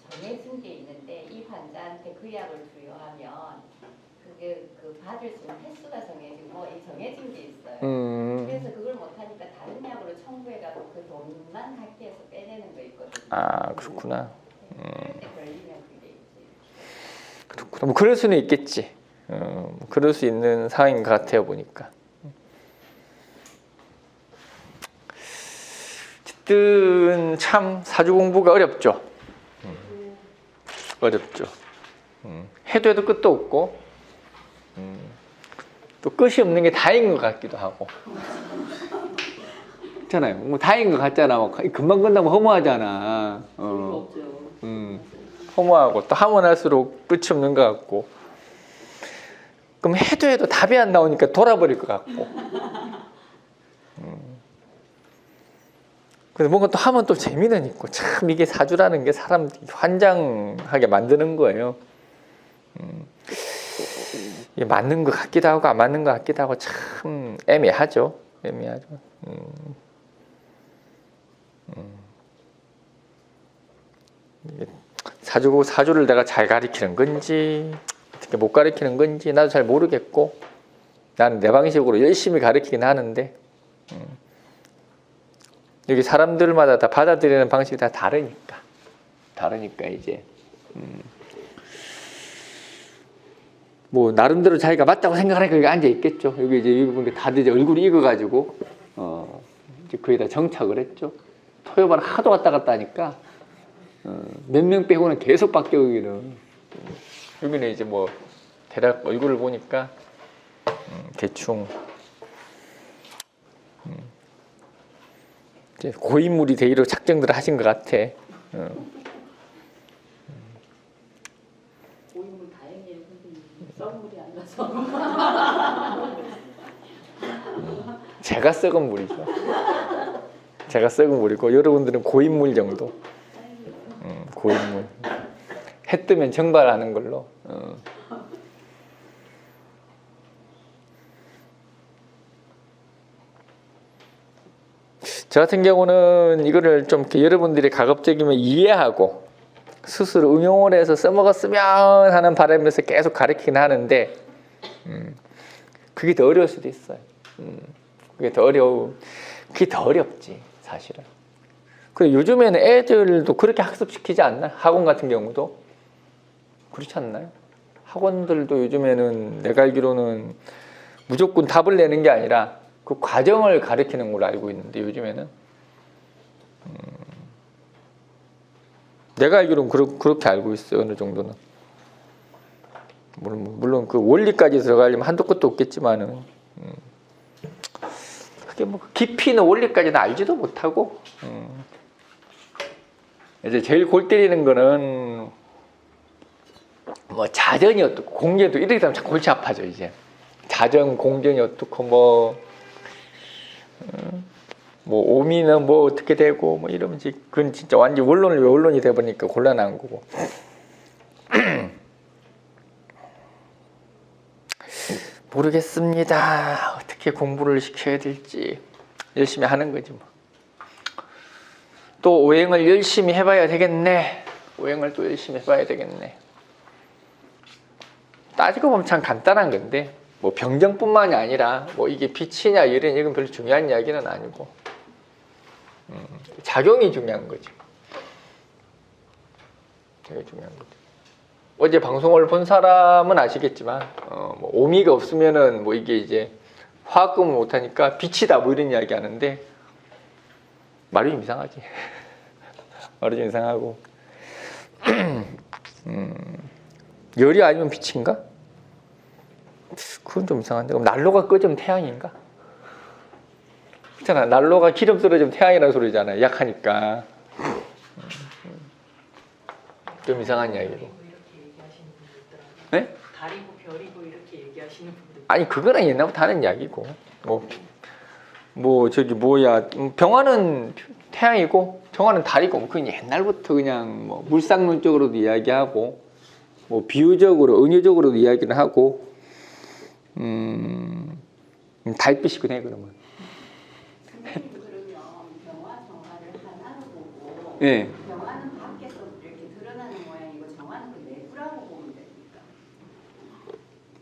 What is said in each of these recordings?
정해진 게 있는데 이 환자한테 그 약을 투여하면 그게 그 받을 수 있는 횟수가 정해지고 이 정해진 게 있어요. 그래서 그걸 못하니까 다른 약으로 청구해가지고 그 돈만 갖게 해서 빼내는 거 있거든요. 아, 그렇구나. 그럴 때 걸리면 그게 있지. 그렇구나. 뭐 그럴 수는 있겠지. 그럴 수 있는 상황인 것 같아요, 보니까. 어쨌든 참 사주 공부가 어렵죠. 어렵죠. 해도 해도 끝도 없고 또 끝이 없는 게 다인 것 같기도 하고. 있잖아요. 뭐 다인 것 같잖아. 뭐 금방 끝나면 허무하잖아. 허무하고 또 하면 할수록 끝이 없는 것 같고. 그럼 해도 해도 답이 안 나오니까 돌아버릴 것 같고. 그래서 뭔가 또 하면 또 재미는 있고. 참 이게 사주라는 게 사람 환장하게 만드는 거예요. 이게 맞는 것 같기도 하고 안 맞는 것 같기도 하고 참 애매하죠. 애매하죠. 사주를 내가 잘 가리키는 건지 어떻게 못 가리키는 건지 나도 잘 모르겠고 나는 내 방식으로 열심히 가리키긴 하는데 여기 사람들마다 다 받아들이는 방식이 다 다르니까 이제 뭐 나름대로 자기가 맞다고 생각하니까 여기 앉아 있겠죠. 여기 이제 이분들 다들 이제 얼굴이 익어가지고 이제 거의 다 정착을 했죠. 토요반 하도 왔다 갔다 하니까 몇 명 빼고는 계속 바뀌어 여기는 이제 뭐 대략 얼굴을 보니까 대충 이제 고인물이 되기로 작정들 하신 것 같아. 고인물 다행이에요, 선생님. 썩물이 안 나서. 제가 썩은 물이죠. 제가 썩은 물이고 여러분들은 고인물 정도. 고인물. 해 뜨면 정발하는 걸로. 저 같은 경우는 이거를 좀 이렇게 여러분들이 가급적이면 이해하고 스스로 응용을 해서 써먹었으면 하는 바람에서 계속 가르치긴 하는데 그게 더 어려울 수도 있어요. 그게 더 어렵지 사실은. 그리고 요즘에는 애들도 그렇게 학습시키지 않나? 학원 같은 경우도 그렇지 않나요? 학원들도 요즘에는 내가 알기로는 무조건 답을 내는 게 아니라 그 과정을 가르치는 걸로 알고 있는데 요즘에는 내가 알기로는 그렇게 알고 있어요. 어느 정도는 물론 그 원리까지 들어가려면 한도 끝도 없겠지만은 그게 뭐 깊이 있는 원리까지는 알지도 못하고 이제 제일 골 때리는 거는 뭐 자전이 어떻고 공전도 이렇게 되면 참 골치 아파져. 이제 자전 공전이 어떻고 뭐 오미는 뭐 어떻게 되고 뭐 이러면 그건 진짜 완전 원론이 돼 버리니까 곤란한 거고. 모르겠습니다. 어떻게 공부를 시켜야 될지 열심히 하는 거지 뭐. 또 오행을 열심히 해봐야 되겠네. 오행을 또 열심히 해봐야 되겠네. 따지고 보면 참 간단한 건데 뭐 병정뿐만이 아니라 뭐 이게 빛이냐 이건 별로 중요한 이야기는 아니고 작용이 중요한 거지. 되게 중요한 거지. 어제 방송을 본 사람은 아시겠지만 뭐 오미가 없으면은 뭐 이게 이제 화학금을 못하니까 빛이다 뭐 이런 이야기 하는데 말이 좀 이상하지. 말이 좀 이상하고 열이 아니면 빛인가? 그건 좀 이상한데 그럼 난로가 꺼지면 태양인가? 그렇잖아. 난로가 기름 떨어지면 태양이라는 소리잖아요. 약하니까. 좀 이상한 이야기고. 네? 달이고 별이고 이렇게 얘기하시는 분들. 아니 그거는 옛날부터 하는 이야기고 뭐 저기 뭐야 병화는 태양이고 정화는 달이고 뭐 그건 옛날부터 그냥 뭐 물상론적으로도 이야기하고 뭐 비유적으로 은유적으로도 이야기를 하고 달빛이긴 해 그러면. 그러면 병화 정화를 하나로 보고 예. 병화는 밖에서 이렇게 드러나는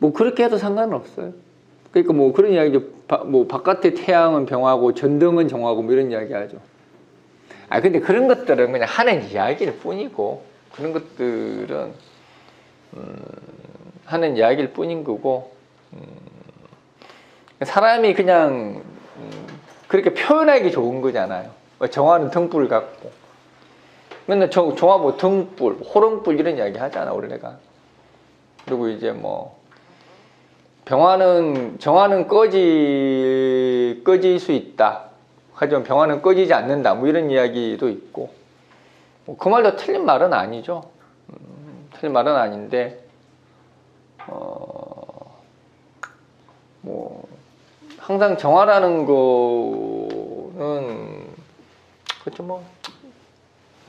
뭐 그렇게 해도 상관은 없어요. 그러니까 뭐 그런 이야기죠. 뭐 바깥의 태양은 병하고 전등은 정하고 뭐 이런 이야기 하죠. 아 근데 그런 것들은 그냥 하는 이야기일 뿐이고, 그런 것들은 하는 이야기일 뿐인 거고, 사람이 그냥 그렇게 표현하기 좋은 거잖아요. 정화는 등불 같고, 맨날 정화 뭐 등불, 호롱불 이런 이야기 하잖아 우리가. 그리고 이제 뭐 정화는 꺼질 수 있다. 하지만 병화는 꺼지지 않는다. 뭐 이런 이야기도 있고, 그 말도 틀린 말은 아니죠. 틀린 말은 아닌데, 뭐 항상 정화라는 거는 그렇죠. 뭐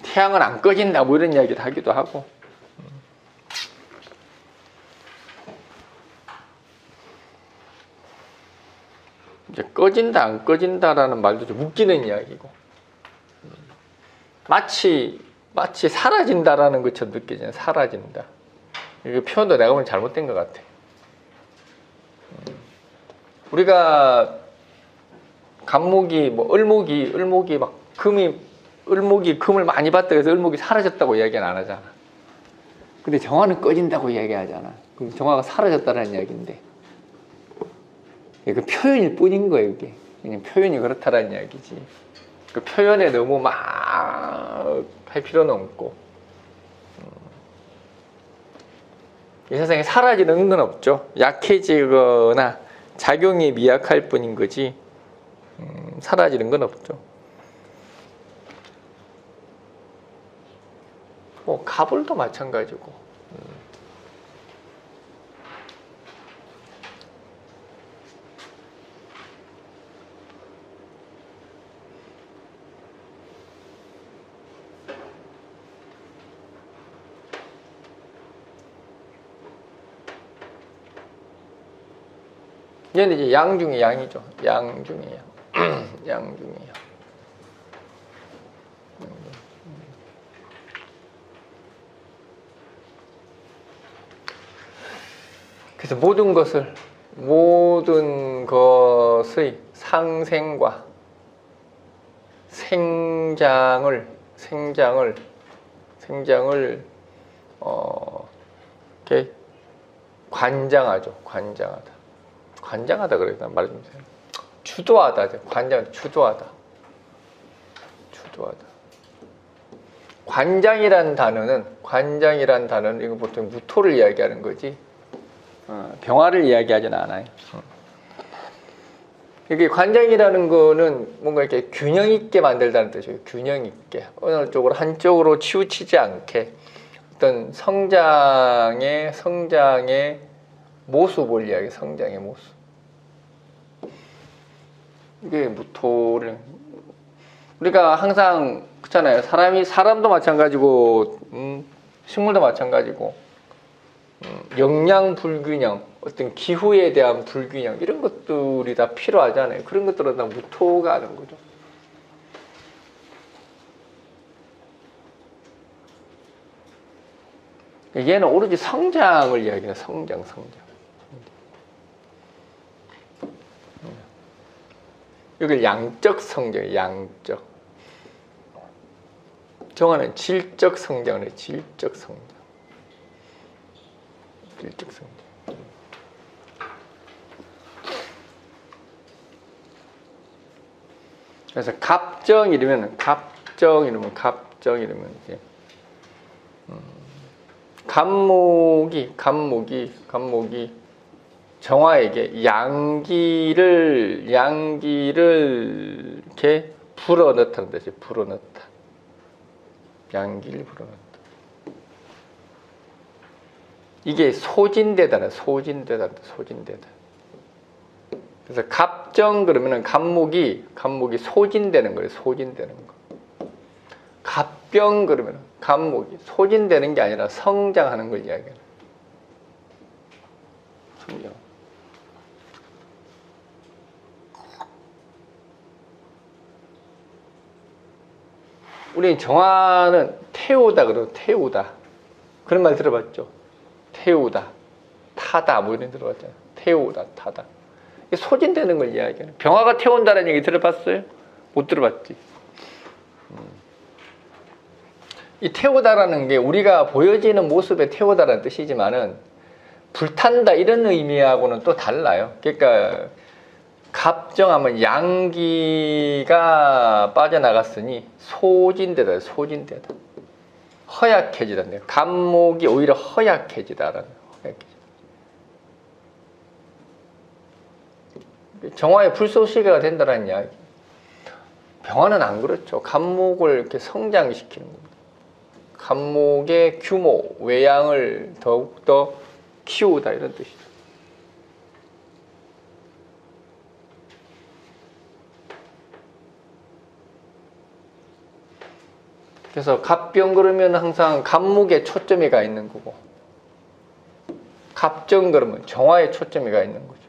태양은 안 꺼진다. 뭐 이런 이야기를 하기도 하고. 이제 꺼진다 안 꺼진다라는 말도 좀 웃기는 이야기고, 마치 사라진다라는 것처럼 느껴지는, 사라진다. 이거 표현도 내가 보면 잘못된 것 같아. 우리가 간목이 뭐 을목이 막 금을 많이 봤다 그래서 을목이 사라졌다고 이야기는 안 하잖아. 근데 정화는 꺼진다고 이야기하잖아. 그럼 정화가 사라졌다는 이야기인데, 그 표현일 뿐인 거예요. 이게 그냥 표현이 그렇다라는 이야기지. 그 표현에 너무 막 할 필요는 없고, 이 세상에 사라지는 건 없죠. 약해지거나 작용이 미약할 뿐인 거지, 사라지는 건 없죠. 뭐 가불도 마찬가지고. 얘는 이제 양 중에 양이죠. 양 중에 양. 양 중에 양. 그래서 모든 것의 상생과 생장을 이렇게 관장하죠. 관장하다 그래야 말 좀 해요. 주도하다. 주도하다. 관장이란 단어는 이거 보통 무토를 이야기하는 거지, 병화를 이야기하지는 않아요. 이게 관장이라는 거는 뭔가 이렇게 균형 있게 만들다는 뜻이에요. 균형 있게 어느 쪽으로 한쪽으로 치우치지 않게 어떤 성장의 모습을 이야기해. 성장의 모습. 이게 무토를 우리가 항상 그렇잖아요. 사람도 마찬가지고, 식물도 마찬가지고, 영양 불균형, 어떤 기후에 대한 불균형, 이런 것들이 다 필요하잖아요. 그런 것들은 다 무토가 하는 거죠. 얘는 오로지 성장을 이야기해요. 성장. 여기 양적 성장이에요. 양적. 정화는 질적 성장을 해요. 질적 성장. 그래서 갑정 이러면 이제 간목이 정화에게 양기를 이렇게 불어넣다는 뜻이에요. 불어넣다. 양기를 불어넣다. 이게 소진되다. 그래서 갑정 그러면은 간목이 소진되는 거예요. 소진되는 거. 갑병 그러면 간목이 소진되는 게 아니라 성장하는 걸 이야기해요. 성장. 우리 정화는 태우다 그러고 태우다. 그런 말 들어봤죠? 태우다. 타다 뭐 이런 들어갔잖아요. 태우다, 타다. 이게 소진되는 걸 이야기하는. 병화가 태운다는 얘기 들어봤어요? 못 들어봤지. 이 태우다라는 게 우리가 보여지는 모습에 태우다라는 뜻이지만은 불탄다 이런 의미하고는 또 달라요. 그러니까 갑정하면 양기가 빠져나갔으니 소진되다, 소진되다. 허약해지다. 갑목이 오히려 허약해지다라는. 정화의 불쏘시개가 된다는 이야기. 병화는 안 그렇죠. 갑목을 이렇게 성장시키는 겁니다. 갑목의 규모, 외양을 더욱더 키우다 이런 뜻이죠. 그래서 갑병 그러면 항상 갑목에 초점이 가 있는 거고, 갑정 그러면 정화에 초점이 가 있는 거죠.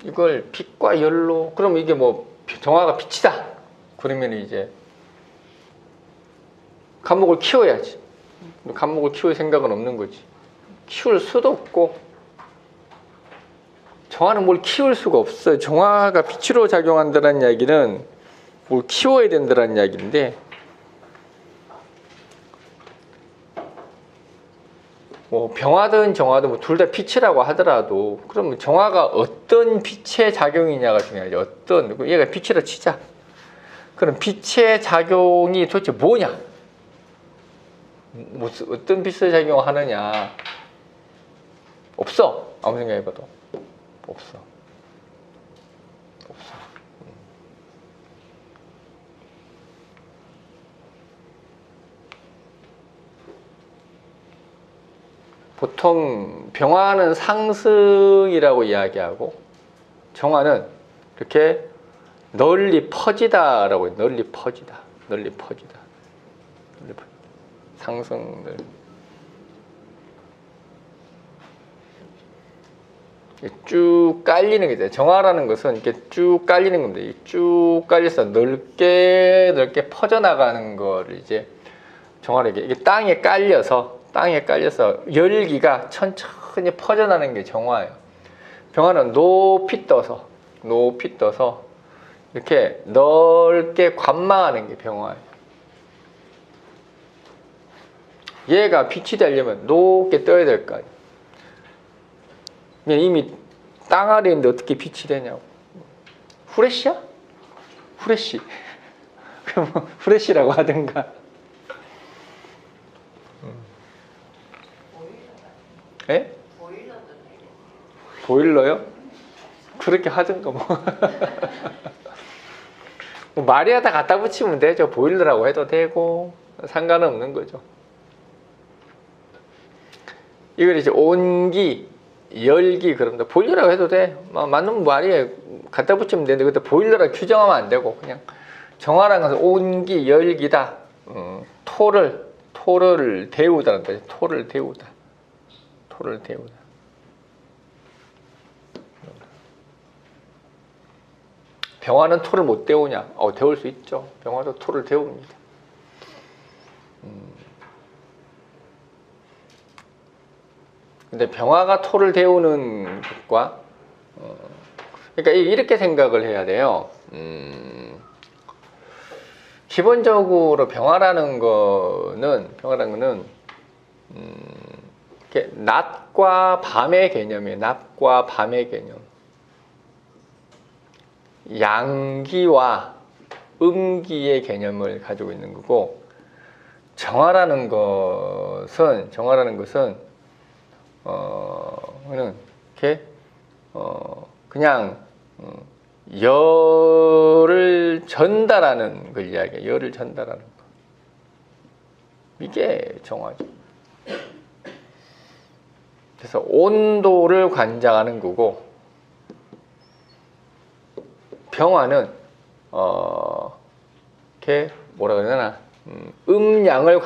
이걸 빛과 열로, 그럼 이게 뭐 정화가 빛이다 그러면 이제 갑목을 키워야지. 갑목을 키울 생각은 없는 거지. 키울 수도 없고, 정화는 뭘 키울 수가 없어요. 정화가 빛으로 작용한다는 이야기는 뭘 키워야 된다는 이야기인데, 뭐 병화든 정화든 뭐 둘 다 빛이라고 하더라도, 그러면 정화가 어떤 빛의 작용이냐가 중요하죠. 어떤, 얘가 빛이라 치자. 그럼 빛의 작용이 도대체 뭐냐? 어떤 빛의 작용을 하느냐? 없어. 아무 생각해봐도 없어. 없어. 보통 병화는 상승이라고 이야기하고 정화는 이렇게 널리 퍼지다라고 해요. 널리 퍼지다. 널리 퍼지다. 널리 퍼지다. 상승을 쭉 깔리는 게 돼요. 정화라는 것은 이렇게 쭉 깔리는 겁니다. 쭉 깔려서 넓게 퍼져나가는 거를 이제 정화를 이게 땅에 깔려서 열기가 천천히 퍼져나가는 게 정화예요. 병화는 높이 떠서 이렇게 넓게 관망하는 게 병화예요. 얘가 빛이 되려면 높게 떠야 될 거 아니에요. 이미 땅 아래에 있는데 어떻게 빛이 되냐고. 후레쉬야? 후레쉬. 그럼 후레쉬라고 하든가. 예? 보일러요? 그렇게 하든가 뭐. 뭐 말이하다 갖다 붙이면 되죠. 보일러라고 해도 되고 상관은 없는 거죠. 이걸 이제 온기, 열기 그럽니다. 보일러라고 해도 돼. 맞는 말이에요. 갖다 붙이면 되는데 그때 보일러라 규정하면 안 되고 그냥 정화라는 것은 온기, 열기다. 토를 데우다는 거죠. 토를 데우다. 병화는 토를 못 데우냐? 데울 수 있죠. 병화도 토를 데웁니다. 근데 병화가 토를 데우는 것과 그러니까 이렇게 생각을 해야 돼요. 기본적으로 병화라는 거는 이렇게 낮과 밤의 개념이에요. 낮과 밤의 개념. 양기와 음기의 개념을 가지고 있는 거고, 정화라는 것은 이렇게 그냥 열을 전달하는 걸 이야기해요. 열을 전달하는 거. 이게 정화죠. 그래서 온도를 관장하는 거고, 병화는 이렇게 뭐라 그러나 음양을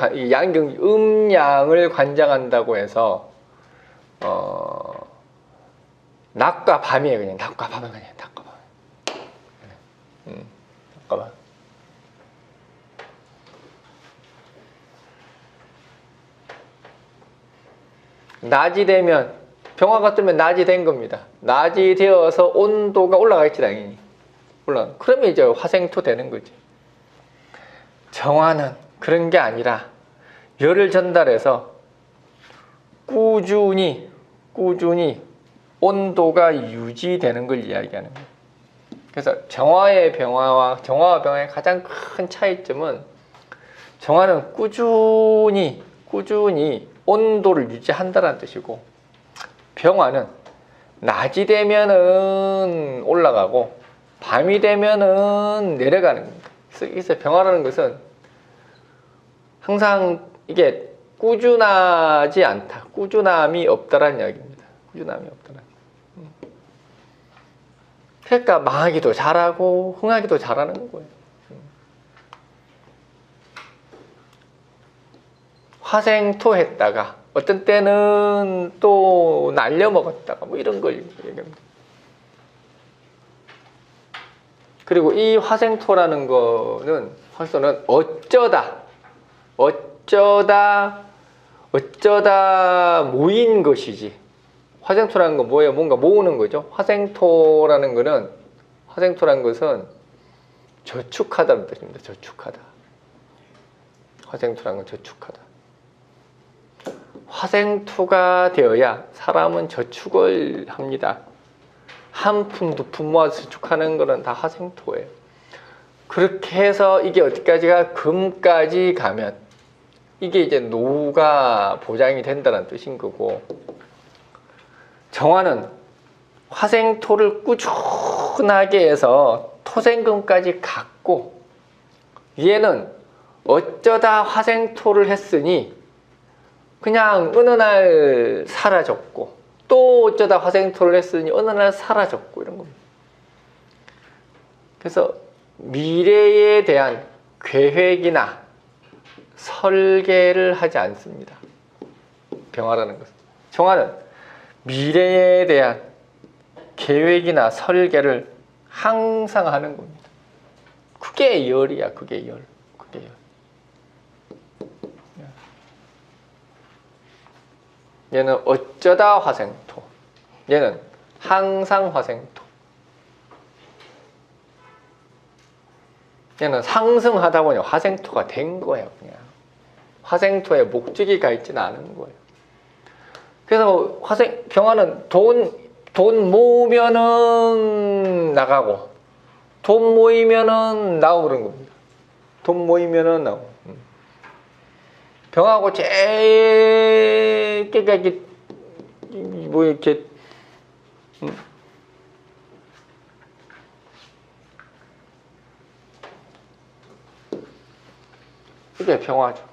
관장한다고 해서 낮과 밤이에요. 그냥 낮과 밤. 낮이 되면 병화가 뜨면 낮이 된 겁니다. 낮이 되어서 온도가 올라가겠지 당연히. 그러면 이제 화생토 되는 거지. 정화는 그런 게 아니라 열을 전달해서 꾸준히 온도가 유지되는 걸 이야기하는 거예요. 그래서 정화와 병화의 가장 큰 차이점은 정화는 꾸준히 온도를 유지한다는 뜻이고, 병화는 낮이 되면은 올라가고 밤이 되면은 내려가는 겁니다. 그래서 병화라는 것은 항상 이게 꾸준하지 않다, 꾸준함이 없다라는 이야기입니다. 꾸준함이 없다라는. 그러니까 망하기도 잘하고 흥하기도 잘하는 거예요. 화생토했다가 어떤 때는 또 날려먹었다가 뭐 이런 걸 얘기합니다. 그리고 이 화생토라는 거는 어쩌다 모인 것이지. 화생토라는 건 뭐예요? 뭔가 모으는 거죠. 화생토라는 것은 저축하다는 뜻입니다. 저축하다. 화생토라는 건 저축하다. 화생토가 되어야 사람은 저축을 합니다. 한 푼, 두 푼 모아서 저축하는 거는 다 화생토예요. 그렇게 해서 이게 어디까지가 금까지 가면 이게 이제 노후가 보장이 된다는 뜻인 거고, 정화는 화생토를 꾸준하게 해서 토생금까지 갖고, 얘는 어쩌다 화생토를 했으니 그냥 어느 날 사라졌고, 또 어쩌다 화생토를 했으니 어느 날 사라졌고, 이런 겁니다. 그래서 미래에 대한 계획이나 설계를 하지 않습니다. 병화라는 것은. 정화는 미래에 대한 계획이나 설계를 항상 하는 겁니다. 그게 열이야. 그게 열. 얘는 어쩌다 화생토, 얘는 항상 화생토. 얘는 상승하다 보니 화생토가 된 거예요. 그냥 화생토에 목적이 가 있지는 않은 거예요. 그래서 병화는 돈 모으면은 나가고, 돈 모이면은 나오고 그런 겁니다. 돈 모이면은 나오고. 병하고 제일 깨끗이 뭐 이렇게 이게 병화죠.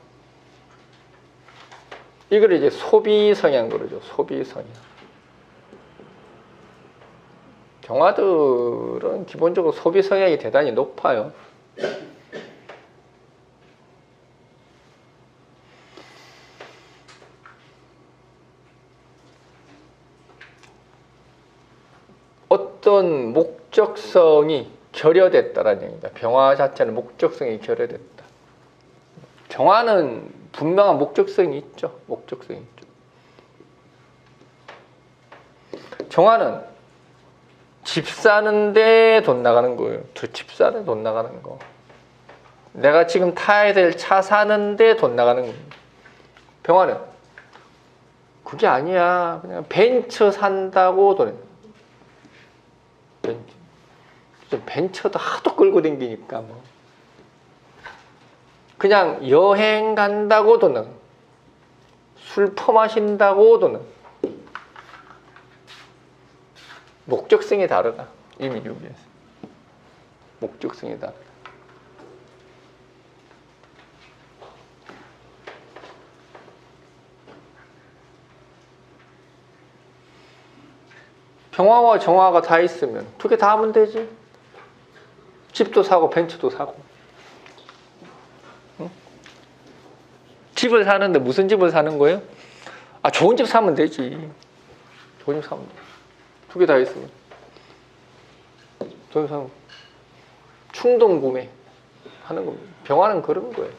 이걸 이제 소비 성향 그러죠. 소비 성향. 병화들은 기본적으로 소비 성향이 대단히 높아요. 어떤 목적성이 결여됐다라는 얘기입니다. 병화 자체는 목적성이 결여됐다. 정화는 분명한 목적성이 있죠. 목적성이 있죠. 정화는 집 사는데 돈 나가는 거예요. 저 집 사는데 돈 나가는 거. 내가 지금 타야 될 차 사는데 돈 나가는 겁니다. 병화는 그게 아니야. 그냥 벤츠 산다고 돈. 벤츠도 하도 끌고 다니니까 뭐. 그냥 여행 간다고 돈은, 술 퍼마신다고 돈은. 목적성이 다르다. 이미 여기에서 목적성이 다르다. 병화와 정화가 다 있으면 두 개 다 하면 되지. 집도 사고 벤츠도 사고. 응? 집을 사는데 무슨 집을 사는 거예요? 아, 좋은 집 사면 되지. 좋은 집 사면 돼. 두 개 다 있으면. 두 개 사면 충동 구매 하는 겁니다. 병화는 그런 거예요.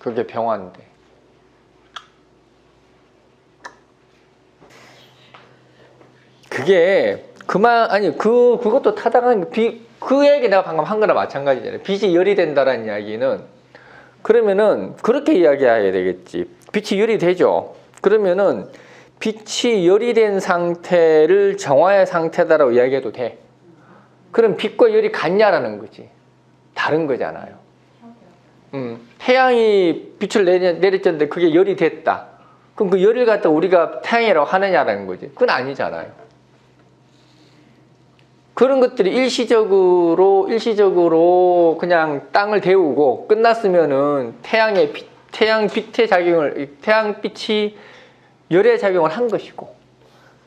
그게 병화인데. 그게 그것도 타당한 그 얘기 내가 방금 한 거랑 마찬가지잖아요. 빛이 열이 된다라는 이야기는 그러면은 그렇게 이야기해야 되겠지. 빛이 열이 되죠. 그러면은 빛이 열이 된 상태를 정화의 상태다라고 이야기해도 돼. 그럼 빛과 열이 같냐라는 거지. 다른 거잖아요. 태양이 빛을 내렸는데 그게 열이 됐다. 그럼 그 열을 갖다 우리가 태양이라고 하느냐라는 거지. 그건 아니잖아요. 그런 것들이 일시적으로 그냥 땅을 데우고 끝났으면은 태양 빛이 열의 작용을 한 것이고,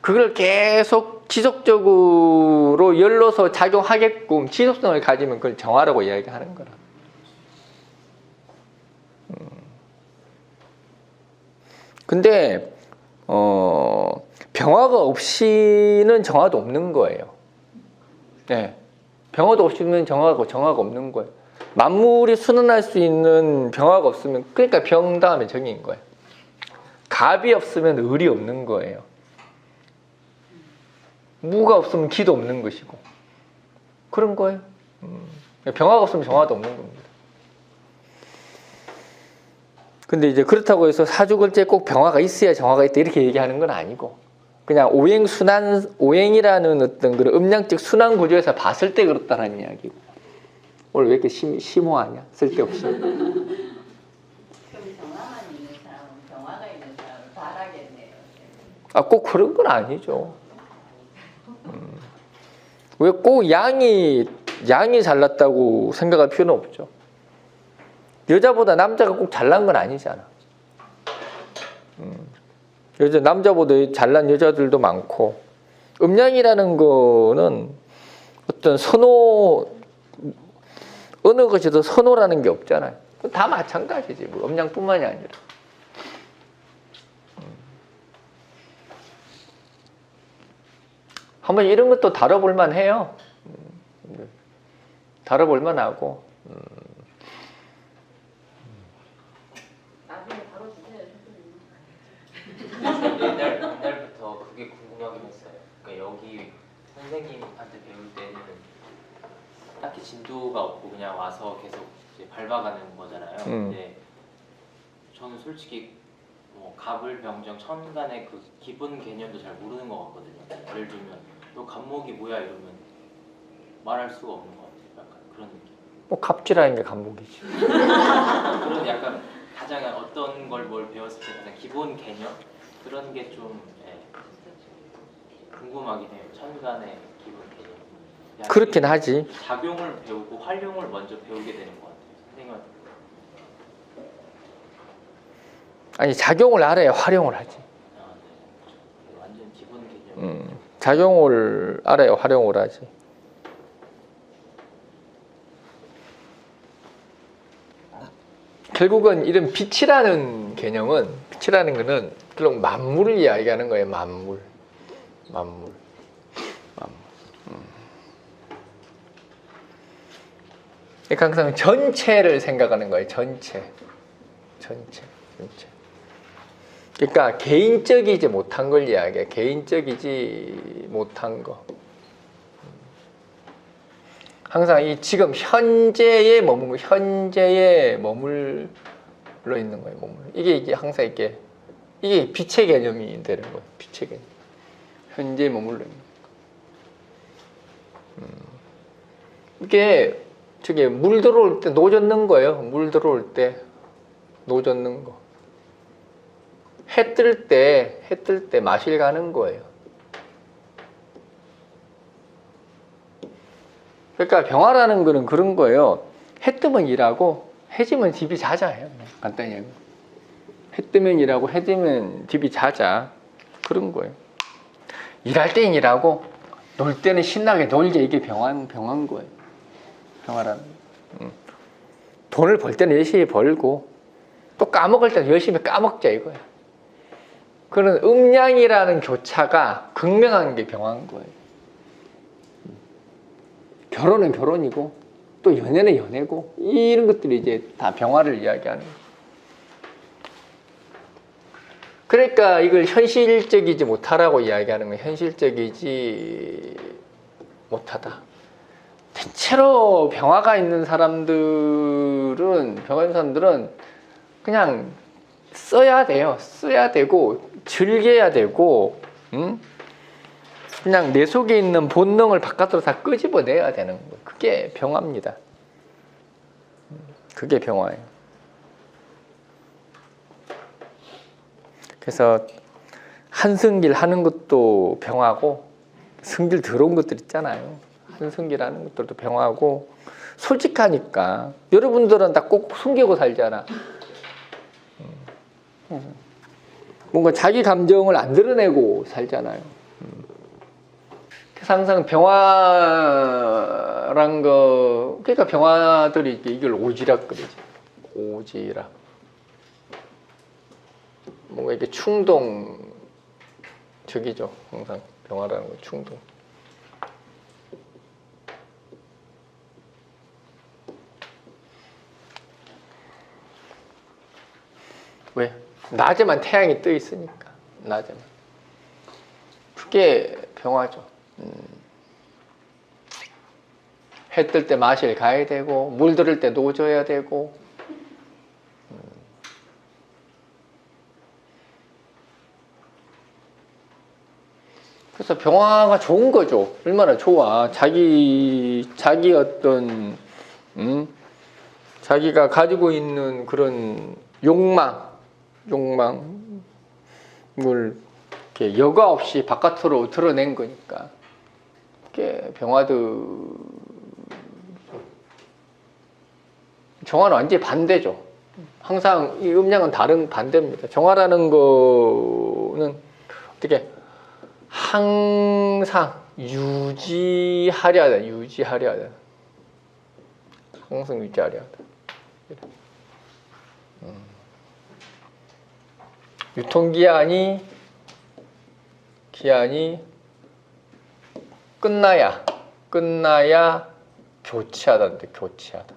그걸 계속 지속적으로 열로서 작용하게끔 지속성을 가지면 그걸 정화라고 이야기하는 거라. 근데 병화가 없이는 정화도 없는 거예요. 네. 병화도 없으면 정화가 없는 거예요. 만물이 순환할 수 있는 병화가 없으면, 그러니까 병 다음에 정인 거예요. 갑이 없으면 을이 없는 거예요. 무가 없으면 기도 없는 것이고, 그런 거예요. 병화가 없으면 정화도 없는 겁니다. 근데 이제 그렇다고 해서 사주글자에 꼭 병화가 있어야 정화가 있다 이렇게 얘기하는 건 아니고, 그냥 오행이라는 어떤 그런 음양적 순환 구조에서 봤을 때 그렇다는 이야기고. 오늘 왜 이렇게 심오하냐? 쓸데없이. 그럼 정화만 있는 사람은 병화가 있는 사람을 바라겠네요. 꼭 그런 건 아니죠. 왜 꼭 양이 잘났다고 생각할 필요는 없죠. 여자보다 남자가 꼭 잘난 건 아니잖아. 남자보다 잘난 여자들도 많고, 음양이라는 거는 어떤 어느 것이든 선호라는 게 없잖아요. 다 마찬가지지, 뭐 음양뿐만이 아니라. 한번 이런 것도 다뤄볼 만해요. 다뤄볼 만하고. 나중에 바로 주세요. 옛날부터 그게 궁금하긴 했어요. 그러니까 여기 선생님한테 배울 때는 딱히 진도가 없고 그냥 와서 계속 이제 밟아가는 거잖아요. 근데 저는 솔직히 뭐 갑을, 병정, 천간의 그 기본 개념도 잘 모르는 것 같거든요. 예를 들면 너 갑목이 뭐야 이러면 말할 수가 없는 것 같아요. 약간 그런 느낌. 뭐 갑질하는 게 갑목이지. 그런 약간 가장 어떤 걸 뭘 배웠을 때 가장 기본 개념 그런 게 좀 궁금하긴 해요. 천간의 기본 개념. 그렇긴 하지. 작용을 배우고 활용을 먼저 배우게 되는 것 같아요. 선생님한테. 아니, 작용을 알아야 활용을 하지. 아, 네. 완전 기본 개념. 작용을 알아야 활용을 하지. 결국은 이런 빛이라는 개념은, 빛이라는 거는 결국 만물을 이야기하는 거예요. 만물. 그러니까 항상 전체를 생각하는 거예요. 전체. 그러니까 개인적이지 못한 걸 이야기해. 개인적이지 못한 거. 항상 이 지금 현재에 머물러 있는 거예요. 이게 항상 이게 빛의 개념이 되는 거예요. 빛의 개념. 현재에 머물러 있는 거예요. 이게 저기 물 들어올 때 노 젓는 거예요. 물 들어올 때 노 젓는 거. 해 뜰 때 마실 가는 거예요. 그러니까 병화라는 거는 그런 거예요. 해 뜨면 일하고 해 지면 집이 자자예요. 간단히 하면. 해 뜨면 일하고 해 지면 집이 자자. 그런 거예요. 일할 땐 일하고 놀 때는 신나게 놀게. 이게 병화인 거예요. 병화라는 거. 돈을 벌 때는 열심히 벌고 또 까먹을 때는 열심히 까먹자 이거예요. 그런 음양이라는 교차가 극명한 게 병화인 거예요. 결혼은 결혼이고 또 연애는 연애고 이런 것들이 이제 다 병화를 이야기하는 거예요. 그러니까 이걸 현실적이지 못하라고 이야기하는 거예요. 현실적이지 못하다. 대체로 병화가 있는 사람들은 그냥 써야 돼요. 써야 되고 즐겨야 되고, 그냥 내 속에 있는 본능을 바깥으로 다 끄집어내야 되는 거예요. 그게 병화입니다. 그게 병화예요. 그래서 한승길 하는 것도 병화고, 승길 들어온 것들 있잖아요. 한승길 하는 것들도 병화고, 솔직하니까. 여러분들은 다 꼭 숨기고 살잖아. 뭔가 자기 감정을 안 드러내고 살잖아요. 그래서 항상 병화란 거, 그러니까 병화들이 이걸 오지랖 그러지. 오지랖. 뭔가 이게 충동적이죠. 항상 병화라는 거 충동. 왜? 낮에만 태양이 떠 있으니까. 낮에만. 그게 병화죠. 해 뜰 때 마실 가야 되고, 물 들을 때 노져야 되고. 그래서 병화가 좋은 거죠. 얼마나 좋아. 자기 어떤, 자기가 가지고 있는 그런 욕망을 이렇게 여과 없이 바깥으로 드러낸 거니까. 그게 병화들, 정화는 완전히 반대죠. 항상 이 음양은 다른 반대입니다. 정화라는 거는 어떻게 항상 유지하려 하다. 항상 유지하려 하다. 유통기한이 끝나야 교체하다인데, 교체하다.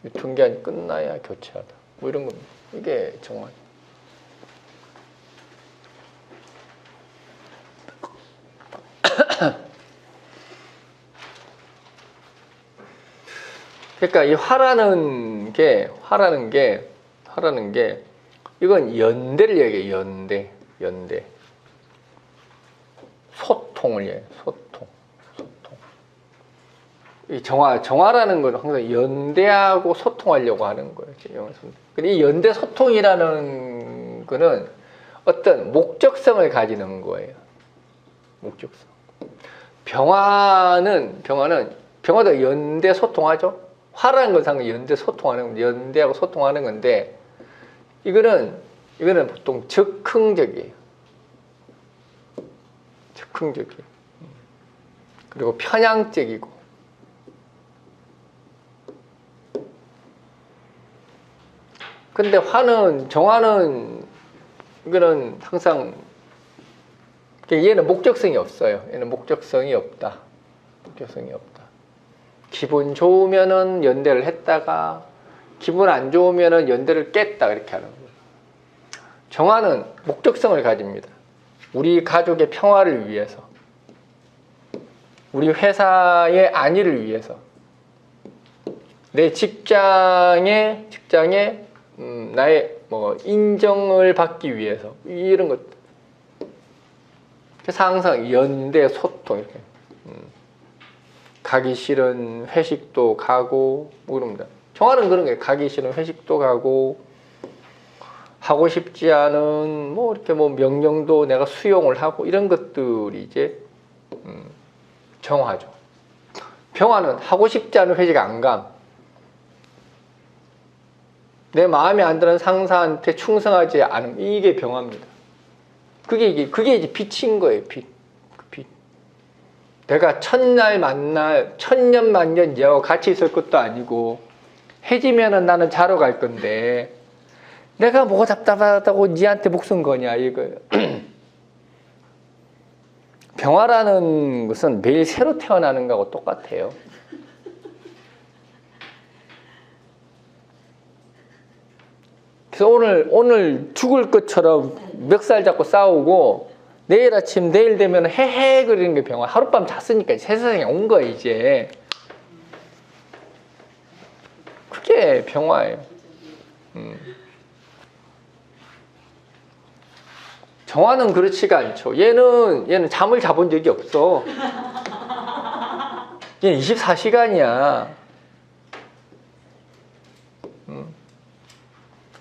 유통기한이 끝나야 교체하다. 뭐 이런 겁니다. 이게 정말. 그러니까 이 화라는 게 이건 연대를 얘기해요. 연대. 소통을 얘기해요. 소통. 이 정화라는 건 항상 연대하고 소통하려고 하는 거예요. 근데 이 연대 소통이라는 거는 어떤 목적성을 가지는 거예요. 목적성. 병화도 연대 소통하죠. 화라는 건 상당히 연대하고 소통하는 건데, 이거는 보통 즉흥적이에요. 그리고 편향적이고. 근데 정화는 이거는 항상 얘는 목적성이 없어요. 얘는 목적성이 없다. 기분 좋으면은 연대를 했다가 기분 안 좋으면은 연대를 깼다, 이렇게 하는 거예요. 정화는 목적성을 가집니다. 우리 가족의 평화를 위해서, 우리 회사의 안위를 위해서, 내 직장에 나의 인정을 받기 위해서, 이런 것. 그래서 항상 연대 소통, 이렇게. 가기 싫은 회식도 가고, 뭐 그럽니다. 정화는 그런 거예요. 가기 싫은 회식도 가고, 하고 싶지 않은 이렇게 명령도 내가 수용을 하고, 이런 것들이 이제 정화죠. 병화는 하고 싶지 않은 회식 안 감. 내 마음에 안 드는 상사한테 충성하지 않음. 이게 병화입니다. 그게 이제 빛인 거예요. 빛. 내가 천년만년 얘와 같이 있을 것도 아니고, 해지면은 나는 자러 갈 건데, 내가 뭐가 답답하다고 니한테 목숨 거냐, 이거예요. 병화라는 것은 매일 새로 태어나는 거하고 똑같아요. 그래서 오늘 죽을 것처럼 멱살 잡고 싸우고 내일 아침 내일 되면 헤헤 그리는 게 병화. 하룻밤 잤으니까 세상에 온 거야 이제. 그게 병화예요. 정화는 그렇지가 않죠. 얘는 잠을 자본 적이 없어. 얘는 24시간이야.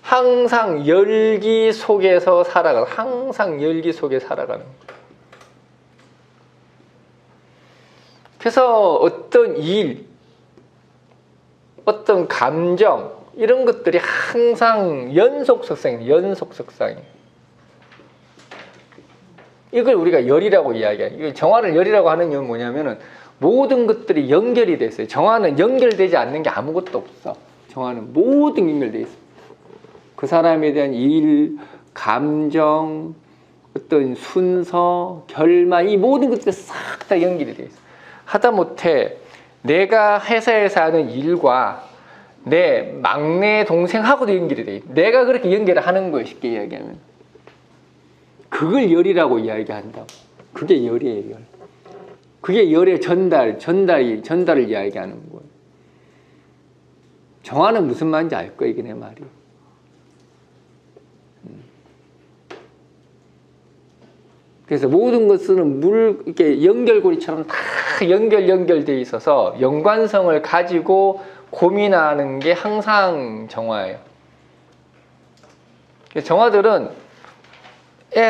항상 열기 속에서 살아가는, 항상 열기 속에 살아가는 거예요. 그래서 어떤 일, 어떤 감정 이런 것들이 항상 연속 석상이에요. 이걸 우리가 열이라고 이야기해요. 정화를 열이라고 하는 이유는 뭐냐면은 모든 것들이 연결이 돼 있어요. 정화는 연결되지 않는 게 아무것도 없어. 정화는 모든 연결돼 있어. 그 사람에 대한 일, 감정, 어떤 순서, 결말 이 모든 것들이 싹 다 연결이 돼 있어. 하다못해 내가 회사에서 하는 일과 내 막내 동생하고도 연결이 돼 있어. 내가 그렇게 연결을 하는 거예요. 쉽게 이야기하면. 그걸 열이라고 이야기한다고. 그게 열이에요. 열. 그게 열의 전달을 이야기하는 거예요. 정화는 무슨 말인지 알 거야, 이게 내 말이. 그래서 모든 것은 이렇게 연결고리처럼 다 연결돼 있어서 연관성을 가지고 고민하는 게 항상 정화예요. 정화들은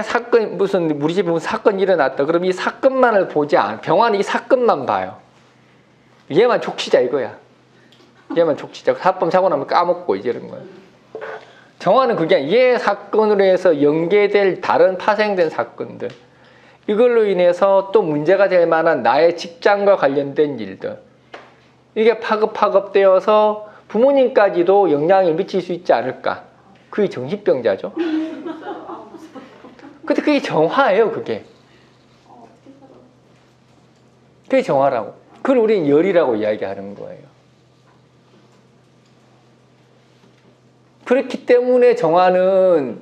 사건 우리 집에 무슨 사건이 일어났다. 그럼 이 사건만을 보지 않아. 병화는 이 사건만 봐요. 얘만 족치자 이거야. 얘만 족치자. 하룻밤 자고 나면 까먹고 이제 이런 거야. 정화는 그게 아니라 얘 사건으로 해서 연계될 다른 파생된 사건들. 이걸로 인해서 또 문제가 될 만한 나의 직장과 관련된 일들. 이게 파급되어서 부모님까지도 영향을 미칠 수 있지 않을까. 그게 정신병자죠. 근데 그게 정화예요, 그게. 그게 정화라고. 그걸 우리는 열이라고 이야기하는 거예요. 그렇기 때문에 정화는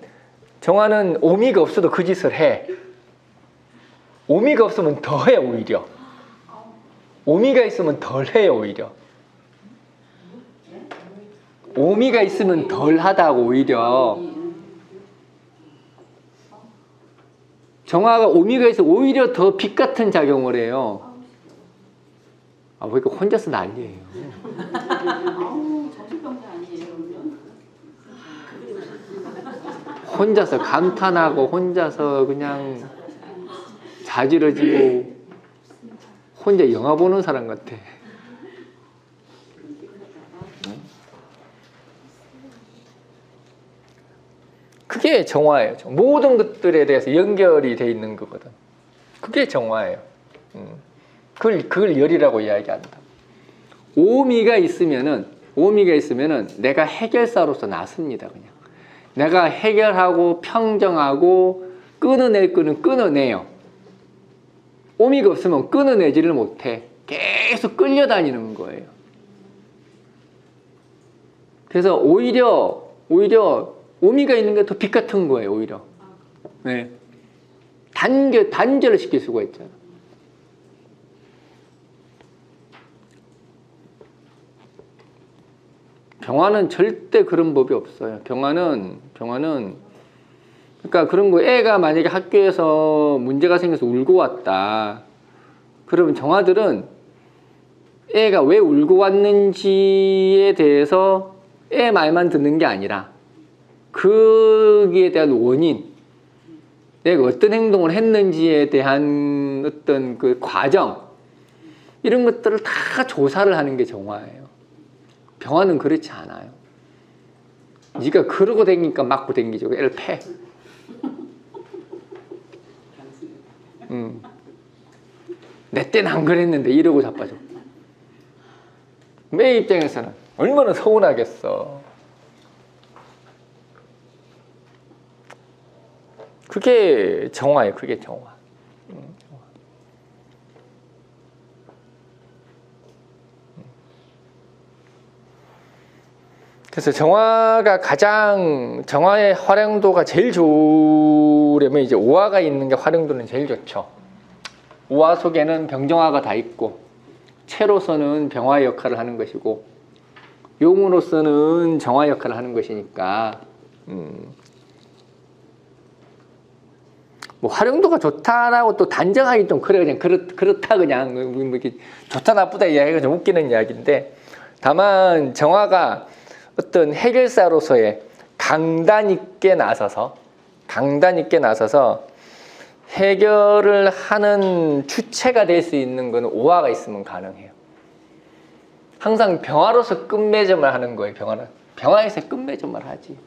오미가 없어도 그 짓을 해. 오미가 없으면 더 해, 오히려. 오미가 있으면 덜 해요, 오히려. 오미가 있으면 덜 하다고, 오히려. 정화가 오미가 있어 오히려 더 빛 같은 작용을 해요. 보니까 혼자서 난리예요. 정신병자 아니에요, 그러면? 혼자서 감탄하고 혼자서 그냥 자지러지고 혼자 영화 보는 사람 같아. 그게 정화예요. 모든 것들에 대해서 연결이 돼 있는 거거든. 그게 정화예요. 그걸 열이라고 이야기한다. 오미가 있으면은 내가 해결사로서 나섭니다. 그냥 내가 해결하고 평정하고 끊어낼 거는 끊어내요. 오미가 없으면 끊어내지를 못해. 계속 끌려다니는 거예요. 그래서 오히려 오미가 있는 게 더 빛 같은 거예요, 오히려. 네. 단절을 시킬 수가 있잖아. 병화는 절대 그런 법이 없어요. 병화는 그러니까 그런 거, 애가 만약에 학교에서 문제가 생겨서 울고 왔다. 그러면 정화들은 애가 왜 울고 왔는지에 대해서 애 말만 듣는 게 아니라 거기에 대한 원인, 내가 어떤 행동을 했는지에 대한 어떤 그 과정, 이런 것들을 다 조사를 하는 게 정화예요. 병화는 그렇지 않아요. 네가 그러고 다니니까 맞고 다니죠. 애를 패. 내 때는 안 그랬는데 이러고 자빠져. 매 입장에서는 얼마나 서운하겠어. 그게 정화예요. 그게 정화. 그래서 정화가 정화의 활용도가 제일 좋으려면 이제 오화가 있는 게 활용도는 제일 좋죠. 오화 속에는 병정화가 다 있고 체로서는 병화의 역할을 하는 것이고 용으로서는 정화 역할을 하는 것이니까 뭐 활용도가 좋다라고 또 단정하기 좀 그래. 그냥 그렇다 그냥 뭐 이렇게 좋다 나쁘다 이야기가 좀 웃기는 이야기인데, 다만 정화가 어떤 해결사로서의 강단 있게 나서서 해결을 하는 주체가 될 수 있는 건 오화가 있으면 가능해요. 항상 병화로서 끝맺음을 하는 거예요. 병화에서 끝맺음을 하지.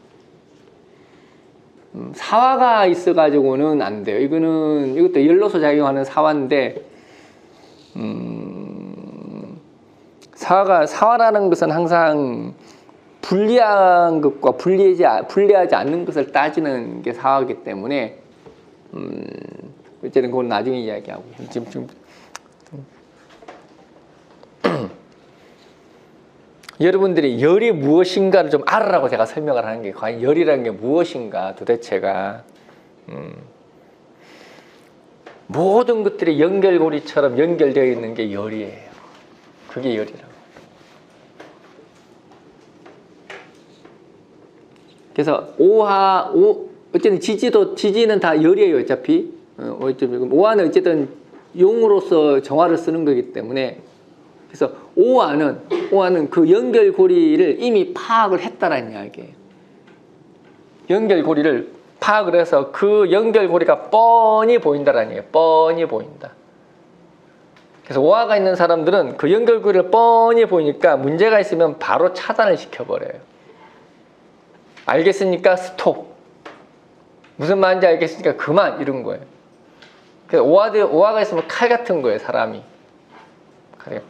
사화가 있어가지고는 안 돼요. 이것도 열로서 작용하는 사화인데, 사화라는 것은 항상 불리한 것과 불리하지 않는 것을 따지는 게 사화이기 때문에, 어쨌든 그건 나중에 이야기하고 지금 여러분들이 열이 무엇인가를 좀 알으라고 제가 설명을 하는 게, 과연 열이라는 게 무엇인가 도대체가. 모든 것들이 연결고리처럼 연결되어 있는 게 열이에요. 그게 열이라고. 그래서 어쨌든 지지는 다 열이에요. 어차피 오화는 어쨌든 용으로서 정화를 쓰는 거기 때문에, 그래서 오화는 그 연결고리를 이미 파악을 했다라는 이야기예요. 연결고리를 파악을 해서 그 연결고리가 뻔히 보인다라는 얘기예요. 뻔히 보인다. 그래서 오화가 있는 사람들은 그 연결고리를 뻔히 보이니까 문제가 있으면 바로 차단을 시켜버려요. 알겠으니까 스톱. 무슨 말인지 알겠으니까 그만, 이런 거예요. 그래서 오화가 있으면 칼 같은 거예요, 사람이. 그래요.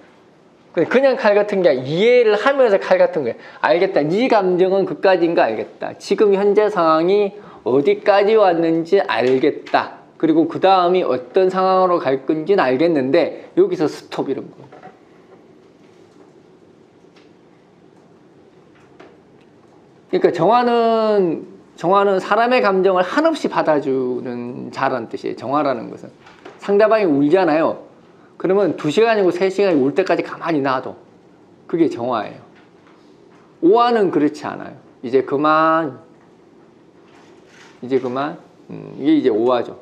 그냥 칼 같은 게 아니라 이해를 하면서 칼 같은 거예요. 알겠다. 네 감정은 그까지인 거 알겠다. 지금 현재 상황이 어디까지 왔는지 알겠다. 그리고 그 다음이 어떤 상황으로 갈 건지는 알겠는데 여기서 스톱, 이런 거. 그러니까 정화는 사람의 감정을 한없이 받아주는 자라는 뜻이에요. 정화라는 것은. 상대방이 울잖아요. 그러면 2시간이고 3시간이 울 때까지 가만히 놔둬. 그게 정화예요. 오화는 그렇지 않아요. 이제 그만. 이게 이제 오화죠.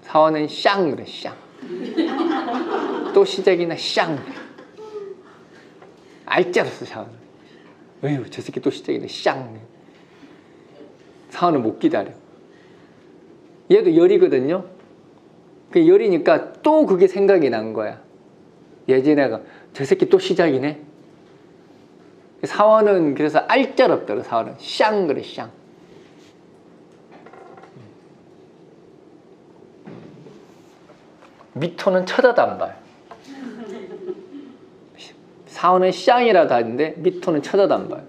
사화는 샹 그래, 샹. 또 시작이나 샹. 알짜로서 사화는. 에휴, 저 새끼 또 시작이네, 샹. 사화는 못 기다려. 얘도 열이거든요. 그 열이니까 또 그게 생각이 난 거야. 예전에가 저 새끼 또 시작이네. 사화는 그래서 알짜롭더라. 사화는 샹 그래, 샹. 미토는 쳐다단발. 사화는 샹이라도 하는데 미토는 쳐다단발.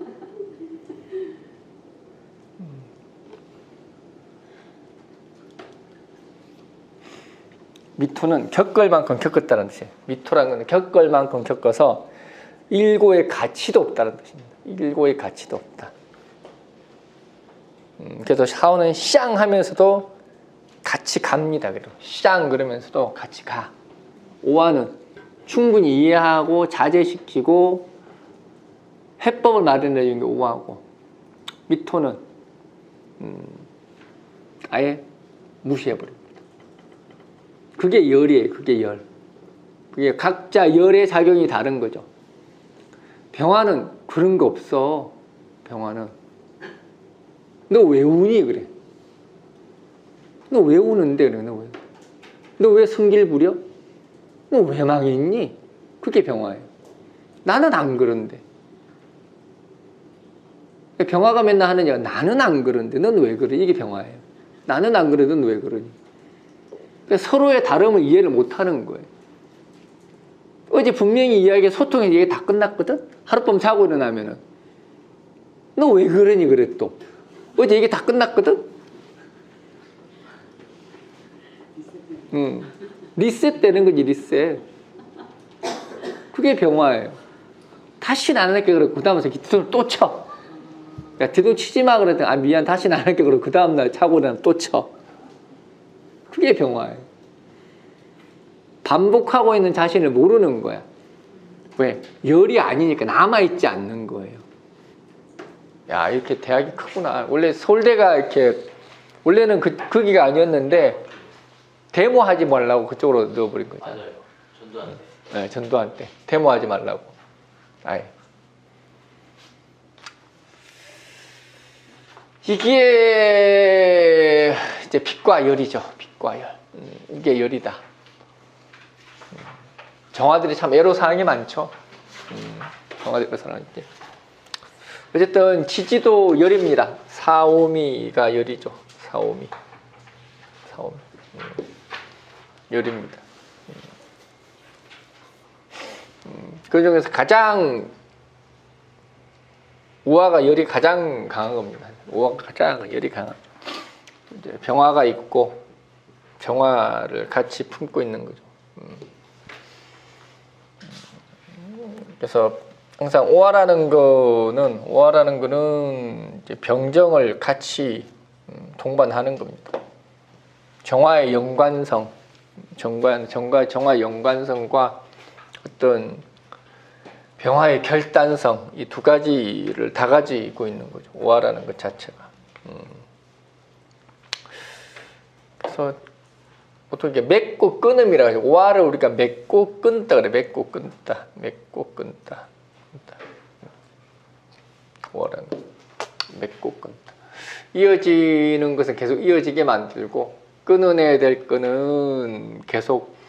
미토는 겪을 만큼 겪었다는 뜻이에요. 미토라는 건 겪을 만큼 겪어서 일고의 가치도 없다는 뜻입니다. 일고의 가치도 없다. 그래서 사화는 샹 하면서도 같이 갑니다. 샹 그러면서도 같이 가. 오화는 충분히 이해하고 자제시키고 해법을 마련해 주는 게 오화고, 미토는 아예 무시해버립니다. 그게 열이에요. 그게 열. 그게 각자 열의 작용이 다른 거죠. 병화는 그런 거 없어. 병화는 너 왜 우니 그래. 너 왜 우는데 그래. 너 왜 성질 부려? 너 왜 망했니? 그게 병화예요. 나는 안 그런데. 병화가 맨날 하는 얘기가 나는 안 그런데 넌 왜 그래? 이게 병화예요. 나는 안 그래. 넌 왜 그러니? 서로의 다름을 이해를 못하는 거예요. 어제 분명히 소통해서 얘기 다 끝났거든? 하룻밤 자고 일어나면은 너 왜 그러니 그래 또. 어제 얘기 다 끝났거든? 리셋되는 거지, 리셋. 그게 병화예요. 다시는 안 할게 그러고 그 다음에 뒤통수 또 쳐. 그러니까 뒤통수 치지 마 그랬더니 아 미안 다시는 안 할게 그러고 그 다음날 차고 나면 또 쳐. 그게 병화예요. 반복하고 있는 자신을 모르는 거야. 왜? 열이 아니니까 남아있지 않는 거예요. 야 이렇게 대학이 크구나. 원래 서울대가 이렇게 원래는 거기가 아니었는데 데모하지 말라고 그쪽으로 넣어버린 거죠. 맞아요. 전두환 때. 네, 전두환 때 데모하지 말라고. 아예. 이게 이제 빛과 열이죠. 빛과 열. 이게 열이다. 정화들이 참 애로사항이 많죠. 정화들 애로사항이. 어쨌든 지지도 열입니다. 사오미가 열이죠. 사오미. 열입니다. 그 중에서 가장 우화가 열이 가장 강한 겁니다. 우화가 가장 열이 강한. 이제 병화가 있고 정화를 같이 품고 있는 거죠. 그래서 항상 오화라는 거는 이제 병정을 같이 동반하는 겁니다. 정화의 연관성, 정화 연관성과 어떤 병화의 결단성 이 두 가지를 다 가지고 있는 거죠. 오화라는 것 자체가. 그래서 보통 이게 맺고 끊음이라고 하죠. 오화를 우리가 맺고 끊다 그래. 맺고 끊다. 오화라는 거. 맺고 끊다. 이어지는 것은 계속 이어지게 만들고 끊어내야 될 거는 계속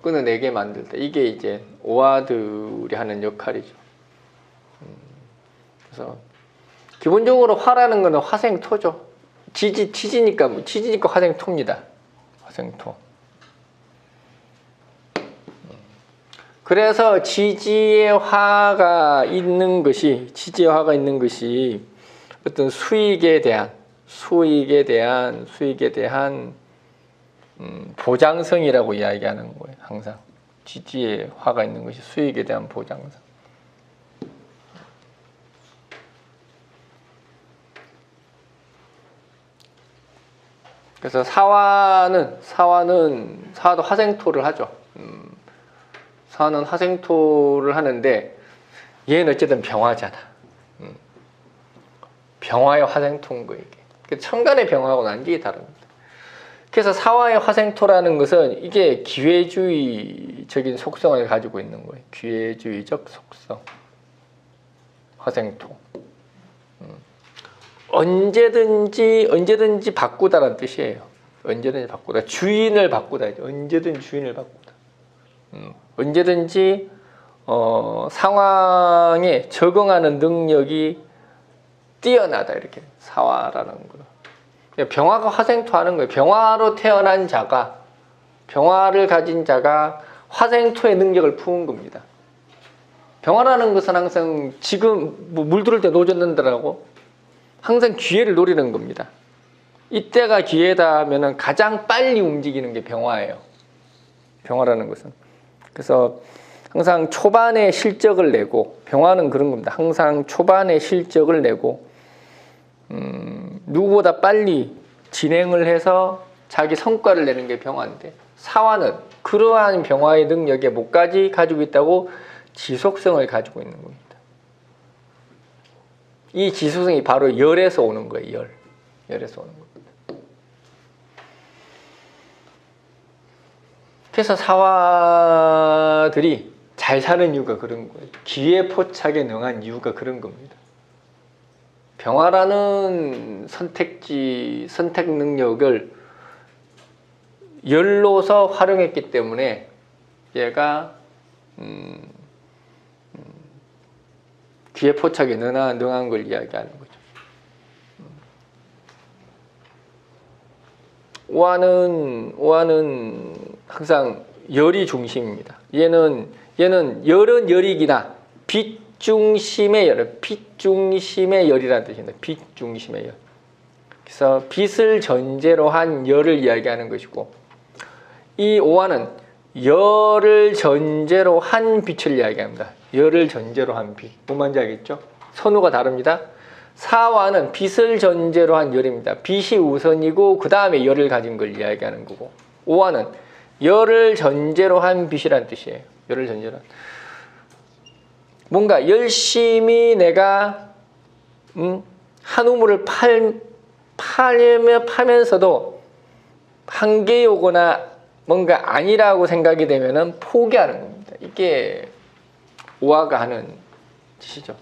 끊어내게 만들다. 이게 이제 오화들이 하는 역할이죠. 그래서 기본적으로 화라는 거는 화생토죠. 지지니까 화생토입니다. 화생토. 그래서 지지의 화가 있는 것이 어떤 수익에 대한 보장성이라고 이야기하는 거예요. 항상 지지의 화가 있는 것이 수익에 대한 보장성. 그래서 사화도 화생토를 하죠. 사화는 화생토를 하는데 얘는 어쨌든 병화잖아. 병화의 화생토인 거예요. 이게. 천간의 병화하고는 완전히 다릅니다. 그래서 사화의 화생토라는 것은 이게 기회주의적인 속성을 가지고 있는 거예요. 기회주의적 속성. 화생토. 언제든지 바꾸다라는 뜻이에요. 언제든지 바꾸다. 주인을 바꾸다. 언제든 주인을 바꾸다. 언제든지 상황에 적응하는 능력이 뛰어나다. 이렇게 사화라는 거는. 병화가 화생토하는 거예요. 병화로 태어난 자가, 병화를 가진 자가 화생토의 능력을 품은 겁니다. 병화라는 것은 항상 지금 물 들을 때 노젓는다라고 항상 기회를 노리는 겁니다. 이때가 기회다 하면은 가장 빨리 움직이는 게 병화예요. 병화라는 것은. 그래서 항상 초반에 실적을 내고, 병화는 그런 겁니다. 항상 초반에 실적을 내고 누구보다 빨리 진행을 해서 자기 성과를 내는 게 병화인데, 사화는 그러한 병화의 능력에 뭐까지 가지고 있다고? 지속성을 가지고 있는 겁니다. 이 지속성이 바로 열에서 오는 거예요. 열에서 오는 겁니다. 그래서 사화들이 잘 사는 이유가 그런 거예요. 기회 포착에 능한 이유가 그런 겁니다. 병화라는 선택 능력을 열로서 활용했기 때문에 얘가 기회 포착에 능한 걸 이야기하는 거죠. 오화는 항상 열이 중심입니다. 얘는 열은 열이기나 빛 중심의 열이라는 뜻입니다. 빛 중심의 열. 그래서 빛을 전제로 한 열을 이야기하는 것이고, 이 오화는 열을 전제로 한 빛을 이야기합니다. 열을 전제로 한 빛. 뭔 말인지 알겠죠? 선호가 다릅니다. 사화는 빛을 전제로 한 열입니다. 빛이 우선이고 그 다음에 열을 가진 걸 이야기하는 거고, 오화는 열을 전제로 한 빛이란 뜻이에요. 열을 전제로 한. 뭔가 열심히 내가 한 우물을 파면서도 한계에 오거나 뭔가 아니라고 생각이 되면은 포기하는 겁니다. 이게 오화가 하는 짓이죠.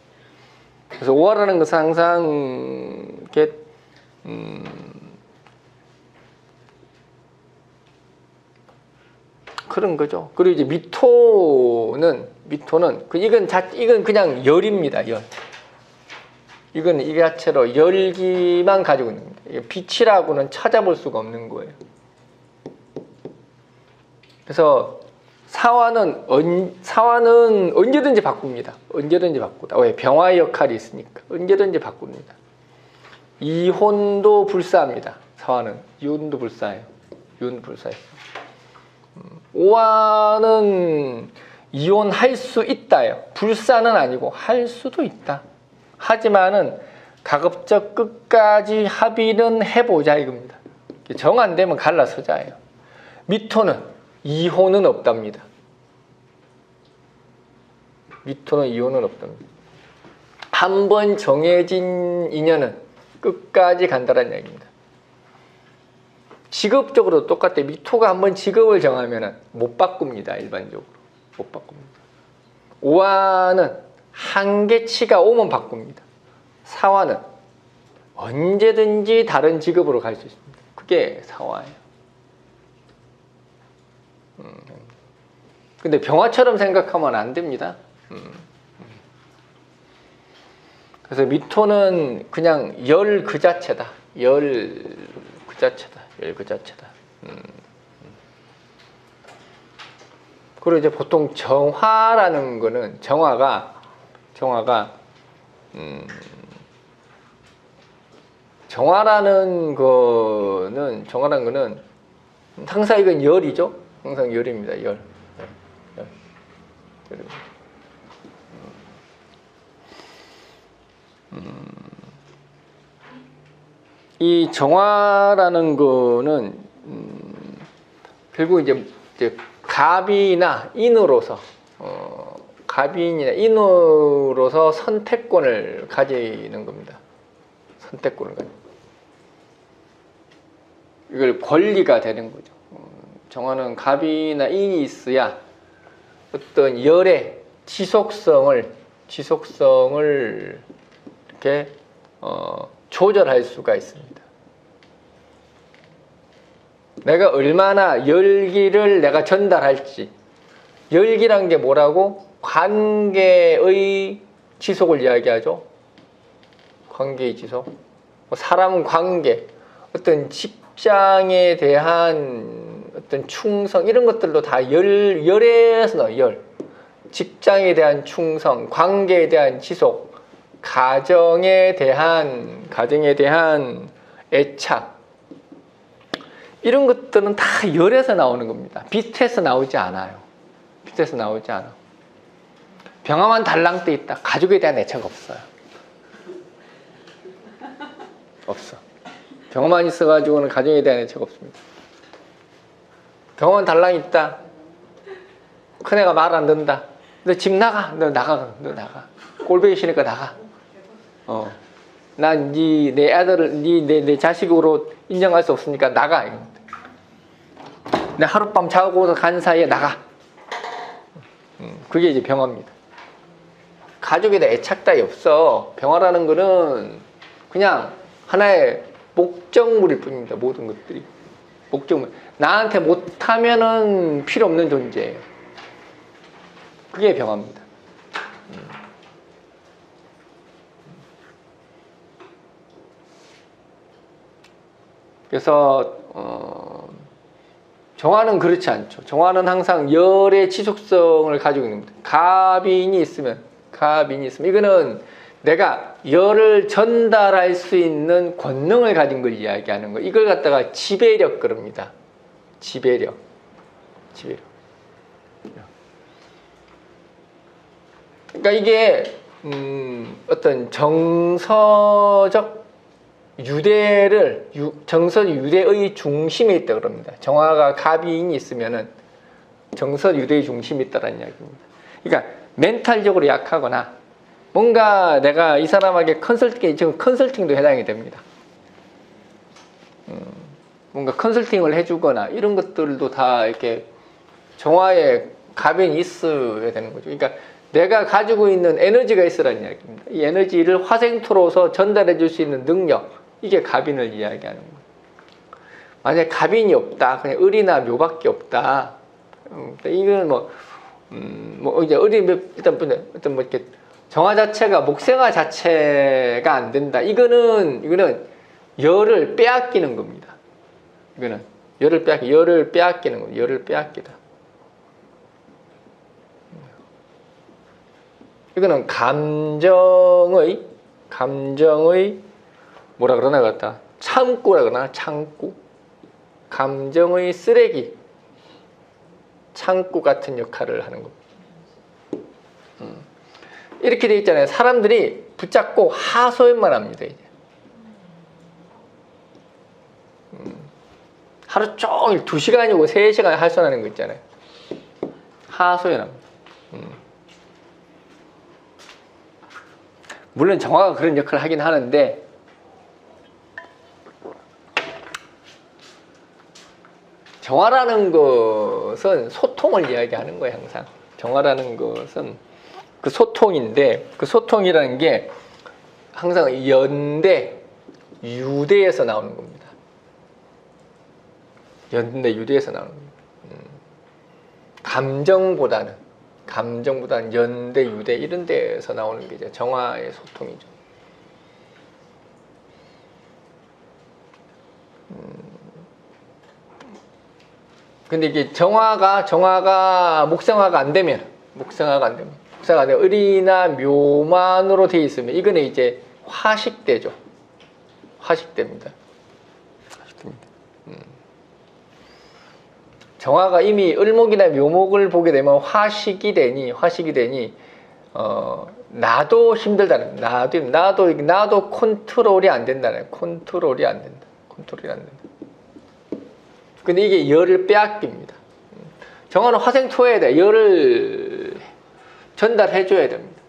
그래서 오화라는 것은 항상 이렇게 그런 거죠. 그리고 이제 미토는 이건 그냥 열입니다. 열. 이건 이 자체로 열기만 가지고 있는 겁니다. 빛이라고는 찾아볼 수가 없는 거예요. 그래서 사화는 언제든지 바꿉니다. 언제든지 바꾸다. 왜? 병화의 역할이 있으니까 언제든지 바꿉니다. 이혼도 불사합니다. 사화는 이혼도 불사해요. 이혼도 불사해요. 오화는 이혼할 수 있다요. 불사는 아니고 할 수도 있다. 하지만은 가급적 끝까지 합의는 해보자 이겁니다. 정 안 되면 갈라서자예요. 미토는 이혼은 없답니다. 미토는 이혼은 없답니다. 한 번 정해진 인연은 끝까지 간다는 얘기입니다. 직업적으로 똑같아. 미토가 한번 직업을 정하면 못 바꿉니다. 일반적으로 못 바꿉니다. 오화는 한계치가 오면 바꿉니다. 사화는 언제든지 다른 직업으로 갈 수 있습니다. 그게 사화예요. 근데 병화처럼 생각하면 안 됩니다. 그래서 미토는 그냥 열 그 자체다. 열 그 자체다. 열 그 자체다. 그리고 이제 보통 정화라는 거는 정화가 정화라는 거는 항상 이건 열이죠. 항상 열입니다. 열. 이 정화라는 거는 결국 이제 갑이나 인으로서 선택권을 가지는 겁니다. 선택권을 가지고 이걸 권리가 되는 거죠. 정화는 갑이나 인이 있어야 어떤 열의 지속성을 이렇게 조절할 수가 있습니다. 내가 얼마나 열기를 내가 전달할지. 열기란 게 뭐라고? 관계의 지속을 이야기하죠. 관계의 지속. 사람 관계, 어떤 직장에 대한 어떤 충성 이런 것들도 다 열에서 나와요. 열. 직장에 대한 충성, 관계에 대한 지속, 가정에 대한 애착 이런 것들은 다 열에서 나오는 겁니다. 빛에서 나오지 않아요. 빛에서 나오지 않아. 병화만 달랑떠 있다. 가족에 대한 애착 없어요. 없어. 병화만 있어가지고는 가정에 대한 애착 없습니다. 병화만 달랑 있다. 큰애가 말 안 듣는다. 너 집 나가. 너 나가. 꼴보기 싫으니까 나가. 난 내 아들을 내 자식으로 인정할 수 없으니까 나가. 내 하룻밤 자고서 간 사이에 나가. 그게 이제 병화입니다. 가족에 대한 애착 따위 없어. 병화라는 거는 그냥 하나의 목적물일 뿐입니다. 모든 것들이 목적물. 나한테 못하면은 필요 없는 존재예요. 그게 병화입니다. 그래서 정화는 그렇지 않죠. 정화는 항상 열의 지속성을 가지고 있는 겁니다. 갑인이 있으면 이거는 내가 열을 전달할 수 있는 권능을 가진 걸 이야기하는 거. 이걸 갖다가 지배력 그럽니다. 지배력. 그러니까 이게 어떤 정서적 유대를 정서 유대의 중심에 있다 그럽니다. 정화가 갑인이 있으면은 정서 유대의 중심이 있다는 이야기입니다. 그러니까 멘탈적으로 약하거나 뭔가 내가 이 사람에게 지금 컨설팅도 해당이 됩니다. 뭔가 컨설팅을 해주거나 이런 것들도 다 이렇게 정화에 갑인이 있어야 되는 거죠. 그러니까 내가 가지고 있는 에너지가 있으라는 이야기입니다. 이 에너지를 화생토로서 전달해 줄 수 있는 능력, 이게 갑인을 이야기하는 거예요. 만약에 갑인이 없다, 그냥 을이나 묘밖에 없다. 이건 뭐 이제 을이 일단 뭐 이렇게 정화 자체가 목생화 자체가 안 된다. 이거는 열을 빼앗기는 겁니다. 이거는 열을 빼앗기는 겁니다. 열을 빼앗기다. 이거는 감정의 뭐라 그러나 같다. 창구라 그러나 창구. 감정의 쓰레기. 창구 같은 역할을 하는 겁니다. 이렇게 돼 있잖아요. 사람들이 붙잡고 하소연만 합니다. 이제. 하루 종일 2시간이고 3시간 하소연하는 거 있잖아요. 하소연합니다. 물론 정화가 그런 역할을 하긴 하는데 정화라는 것은 소통을 이야기하는 거예요. 항상 정화라는 것은 그 소통인데 그 소통이라는 게 항상 연대, 유대에서 나오는 겁니다. 연대, 유대에서 나오는 겁니다. 감정보다는 연대, 유대 이런 데에서 나오는 게 이제 정화의 소통이죠. 근데 이게 정화가 목생화가 안 되면 을이나 묘만으로 되어 있으면 이거는 이제 화식되죠. 화식됩니다. 정화가 이미 을목이나 묘목을 보게 되면 화식이 되니 나도 힘들다는, 나도 컨트롤이 안 된다는, 컨트롤이 안 된다. 근데 이게 열을 빼앗깁니다. 정화는 화생토에다 열을 전달해줘야 됩니다.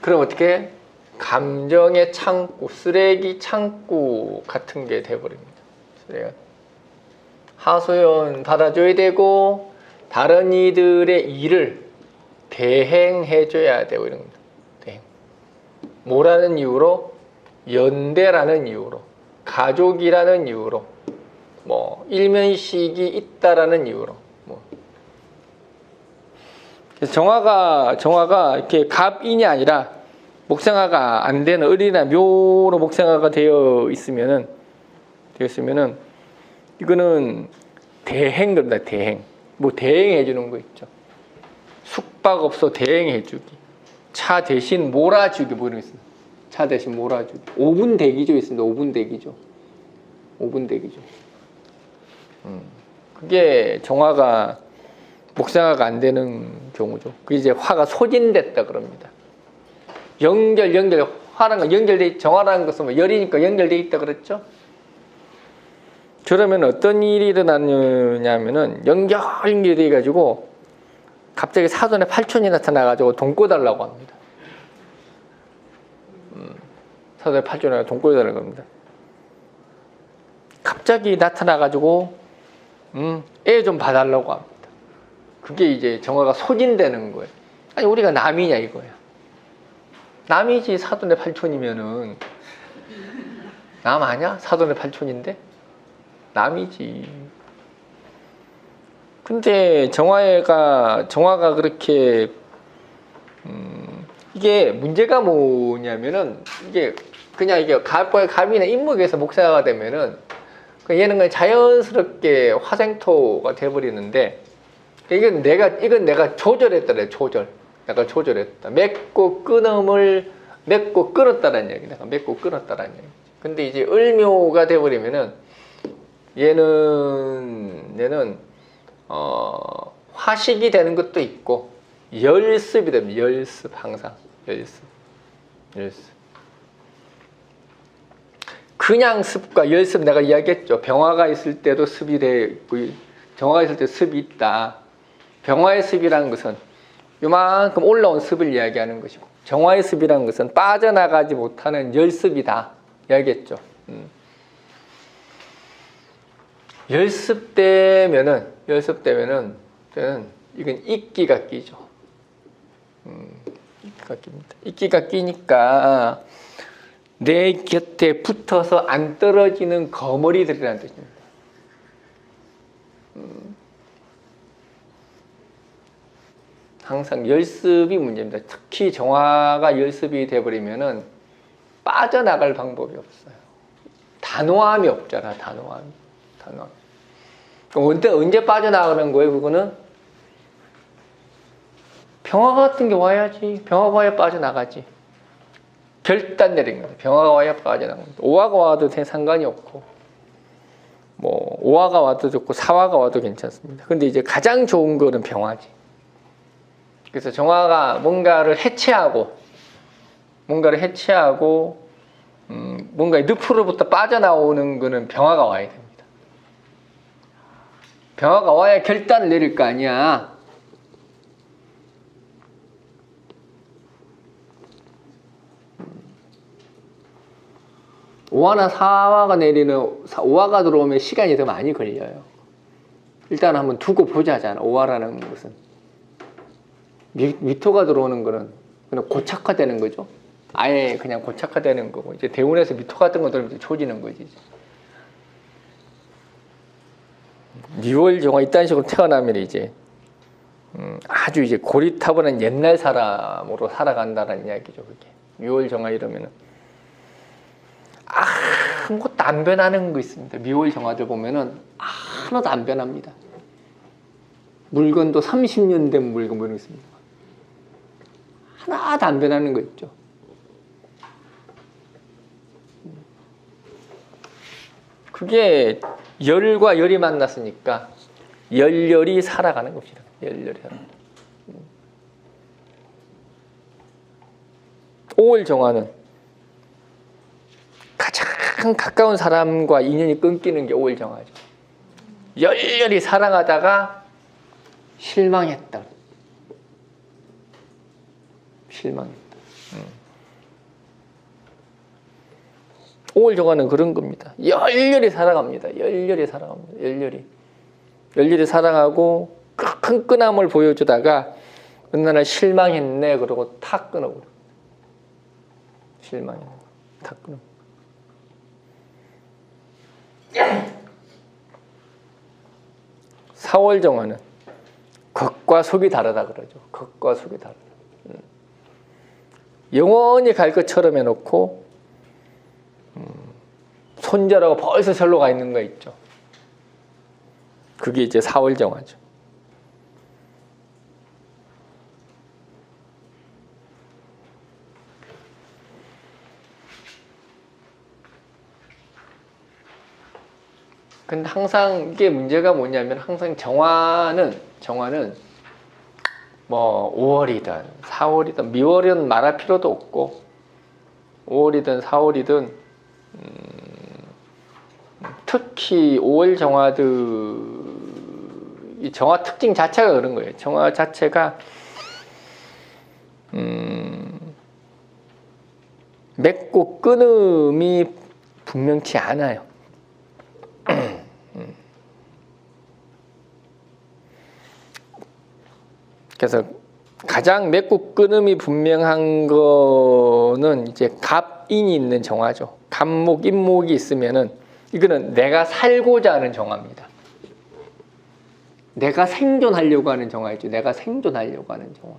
그럼 어떻게? 감정의 창구, 쓰레기 창구 같은 게 돼버립니다. 하소연 받아줘야 되고 다른 이들의 일을 대행해줘야 되고 이런 겁니다. 대행. 뭐라는 이유로? 연대라는 이유로, 가족이라는 이유로, 뭐 일면식이 있다라는 이유로. 그래서 정화가 이렇게 갑인이 아니라 목생화가 안 되는 을이나 묘로 목생화가 되어 있으면은 이거는 대행 겁니다. 대행. 뭐 대행해 주는 거 있죠. 숙박업소 대행해 주기. 차 대신 몰아주기 뭐 이런 거 있습니다. 차 대신 몰아주기. 5분 대기조 있습니다. 5분 대기조. 그게 정화가 목생화가 안 되는 경우죠. 그게 이제 화가 소진됐다 그럽니다. 화랑 정화라는 것은 뭐 열이니까 연결돼 있다 그랬죠. 그러면 어떤 일이 일어나냐면은 연결돼 가지고 갑자기 사돈의 팔촌이 나타나 가지고 돈 꿔달라고 합니다. 사돈의 팔촌이 돈 꿔달라고 합니다. 갑자기 나타나 가지고 애 좀 봐달라고 합니다. 그게 이제 정화가 소진되는 거예요. 아니 우리가 남이냐 이거야. 남이지. 사돈의 팔촌이면은 남 아냐? 사돈의 팔촌인데 남이지. 근데 정화가 그렇게 이게 문제가 뭐냐면은 이게 그냥 이게 갑이나 임목에서 목생화가 되면은 얘는 그냥 자연스럽게 화생토가 돼버리는데 이건 내가 조절했다래. 내가 조절했다. 맺고 끊었다라는 얘기. 내가 맺고 끊었다라는 얘기. 근데 이제 을묘가 돼버리면은 얘는 화식이 되는 것도 있고 열습이 됩니다. 열습 항상 열습. 그냥 습과 열습 내가 이야기했죠. 병화가 있을 때도 습이 되고 정화가 있을 때 습이 있다. 병화의 습이라는 것은 요만큼 올라온 습을 이야기하는 것이고 정화의 습이라는 것은 빠져나가지 못하는 열습이다 이야기했죠. 열습되면은 저는 이건 이끼가 끼죠. 이끼가 낍니다. 이끼가 끼니까 내 곁에 붙어서 안 떨어지는 거머리들이라는 뜻입니다. 항상 열습이 문제입니다. 특히 정화가 열습이 돼버리면은 빠져나갈 방법이 없어요. 단호함이 없잖아. 단호함. 언제 빠져나가는 거예요? 그거는 병화 같은 게 와야지. 병화가 와야 빠져나가지. 결단 내린 거예요. 병화가 와야 빠져나가는 거예요. 오화가 와도 상관이 없고 뭐 오화가 와도 좋고 사화가 와도 괜찮습니다. 근데 이제 가장 좋은 거는 병화지. 그래서 정화가 뭔가를 해체하고 뭔가의 늪으로부터 빠져나오는 거는 병화가 와야 됩니다. 병화가 와야 결단을 내릴 거 아니야. 오화나 사화가 오화가 들어오면 시간이 더 많이 걸려요. 일단 한번 두고 보자잖아. 오화라는 것은 미토가 들어오는 거는 그냥 고착화되는 거죠. 아예 그냥 고착화되는 거고 이제 대운에서 미토 같은 거 들어오면 초지는 거지. 미월 정화 이딴 식으로 태어나면 이제 아주 이제 고리타분한 옛날 사람으로 살아간다는 이야기죠. 그게 미월 정화 이러면은 아무것도 안 변하는 거 있습니다. 미월 정화들 보면은 하나도 안 변합니다. 물건도 30년 된 물건 뭐 이런 거 있습니다. 하나도 안 변하는 거 있죠. 그게 열과 열이 만났으니까 열열이 살아가는 겁니다. 열열이 살아가는. 5월 정화는 가장 가까운 사람과 인연이 끊기는 게 5월 정화죠. 열열이 사랑하다가 실망했다. 5월 정화는 그런 겁니다. 열렬히 사랑합니다. 열렬히 사랑하고 큰 끈함을 보여주다가 어느 날 실망했네 그러고 탁 끊어버려. 실망했네. 탁 끊어. 4월 정화는 겉과 속이 다르다 그러죠. 겉과 속이 다르다. 영원히 갈 것처럼 해놓고 손절하고 벌써 절로 가 있는 거 있죠. 그게 이제 4월 정화죠. 근데 항상 이게 문제가 뭐냐면 항상 정화는 뭐 5월이든 4월이든 미월은 말할 필요도 없고 5월이든 4월이든 특히 5월 정화들 이 정화 특징 자체가 그런 거예요. 정화 자체가 맺고 끊음이 분명치 않아요. 그래서 가장 맺고 끊음이 분명한 거는 이제 갑인이 있는 정화죠. 갑목, 인목이 있으면은 이거는 내가 살고자 하는 정화입니다. 내가 생존하려고 하는 정화이죠. 내가 생존하려고 하는 정화.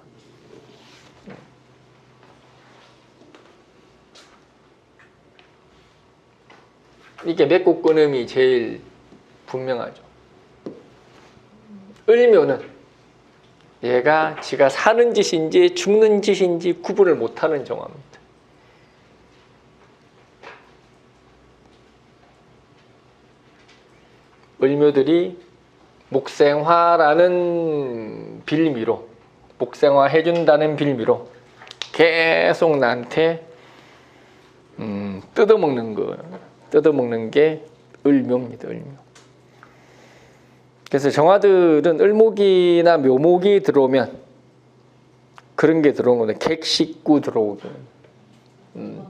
이게 맺고 끊음이 제일 분명하죠. 을묘는 얘가 지가 사는 짓인지 죽는 짓인지 구분을 못하는 정화입니다. 을묘들이 목생화라는 빌미로, 목생화 해준다는 빌미로 계속 나한테 뜯어먹는 게 을묘입니다. 을묘. 그래서 정화들은 을목이나 묘목이 들어오면 그런 게 들어온 건데, 객식구 들어오고. 이번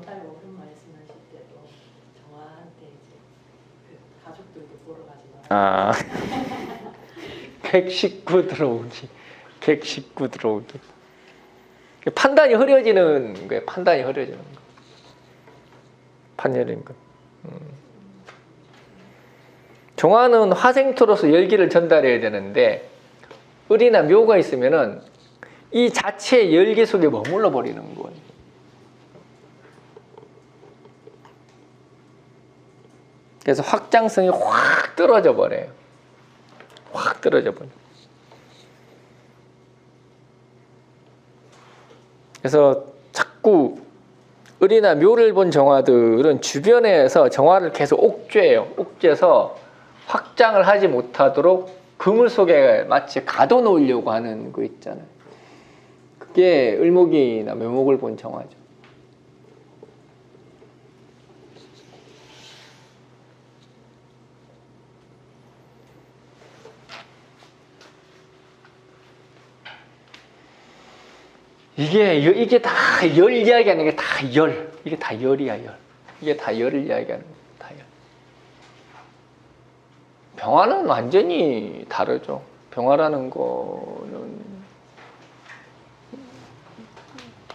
달 오름 말씀하실 때도 정화한테 이제 그 가족들도 보러 가지 마. 객식구 들어오기. 객식구 들어오기. 판단이 흐려지는 거예요. 판단이 흐려지는 거. 판열인 거. 정화는 화생토로서 열기를 전달해야 되는데, 을이나 묘가 있으면은 이 자체의 열기 속에 머물러 버리는 거예요. 그래서 확장성이 확 떨어져 버려요. 확 떨어져 버려요. 그래서 자꾸 을이나 묘를 본 정화들은 주변에서 정화를 계속 옥죄해요. 옥죄서 확장을 하지 못하도록 그물 속에 마치 가둬놓으려고 하는 거 있잖아요. 그게 을목이나 묘목을 본 정화죠. 이게 다 열 이야기하는 게 다 열. 이게 다 열이야, 열. 이게 다 열을 이야기하는 거야, 다 열. 병화는 완전히 다르죠. 병화라는 거는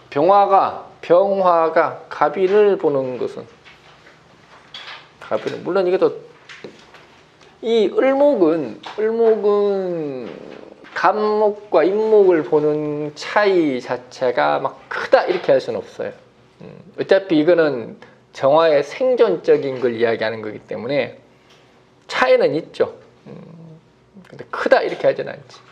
병화가 갑인을 보는 것은, 갑인은 물론 이게 또 이 을목은 갑목과 임목을 보는 차이 자체가 막 크다 이렇게 할 수는 없어요. 어차피 이거는 정화의 생존적인 걸 이야기하는 거기 때문에 차이는 있죠. 근데 크다 이렇게 하진 않지.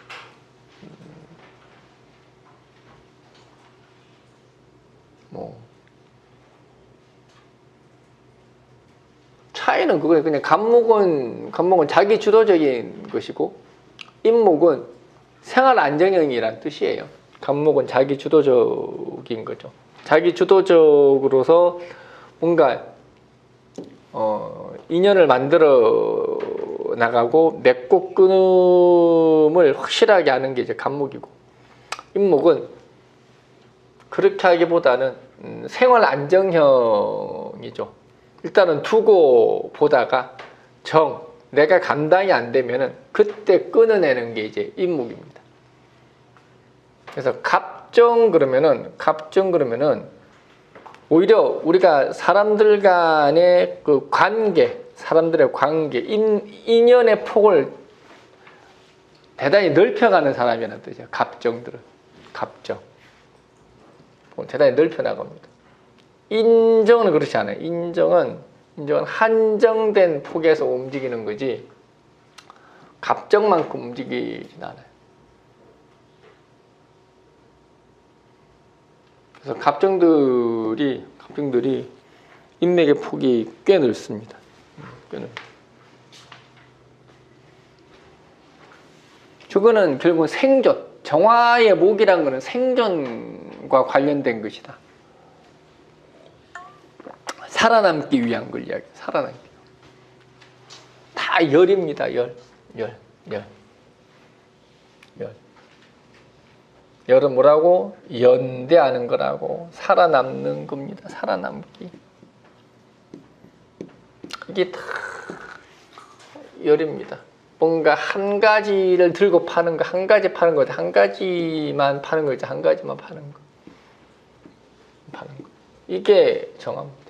차이는 그거예요. 그냥 갑목은 자기 주도적인 것이고, 임목은 생활 안정형이란 뜻이에요. 갑목은 자기 주도적인 거죠. 자기 주도적으로서 뭔가 인연을 만들어 나가고 맺고 끊음을 확실하게 하는 게 이제 갑목이고, 임목은 그렇게 하기보다는 생활 안정형이죠. 일단은 두고 보다가 내가 감당이 안 되면은 그때 끊어내는 게 이제 임목입니다. 그래서 갑정 그러면은 오히려 우리가 사람들 간의 그 관계, 사람들의 관계, 인연의 폭을 대단히 넓혀가는 사람이라는 뜻이에요. 갑정들은. 갑정. 대단히 넓혀나갑니다. 인정은 그렇지 않아요. 인정은 한정된 폭에서 움직이는 거지 갑정만큼 움직이진 않아요. 그래서 갑정들이 인맥의 폭이 꽤 넓습니다. 저거는 결국은 생존, 정화의 목이란 거는 생존과 관련된 것이다. 살아남기 위한 걸 이야기해요. 살아남기. 다 열입니다. 열. 열은 뭐라고? 연대하는 거라고. 살아남는 겁니다. 살아남기. 이게 다 열입니다. 뭔가 한 가지를 들고 파는 거, 한 가지 파는 거지. 한 가지만 파는 거지. 한 가지만 파는 거. 이게 정화입니다.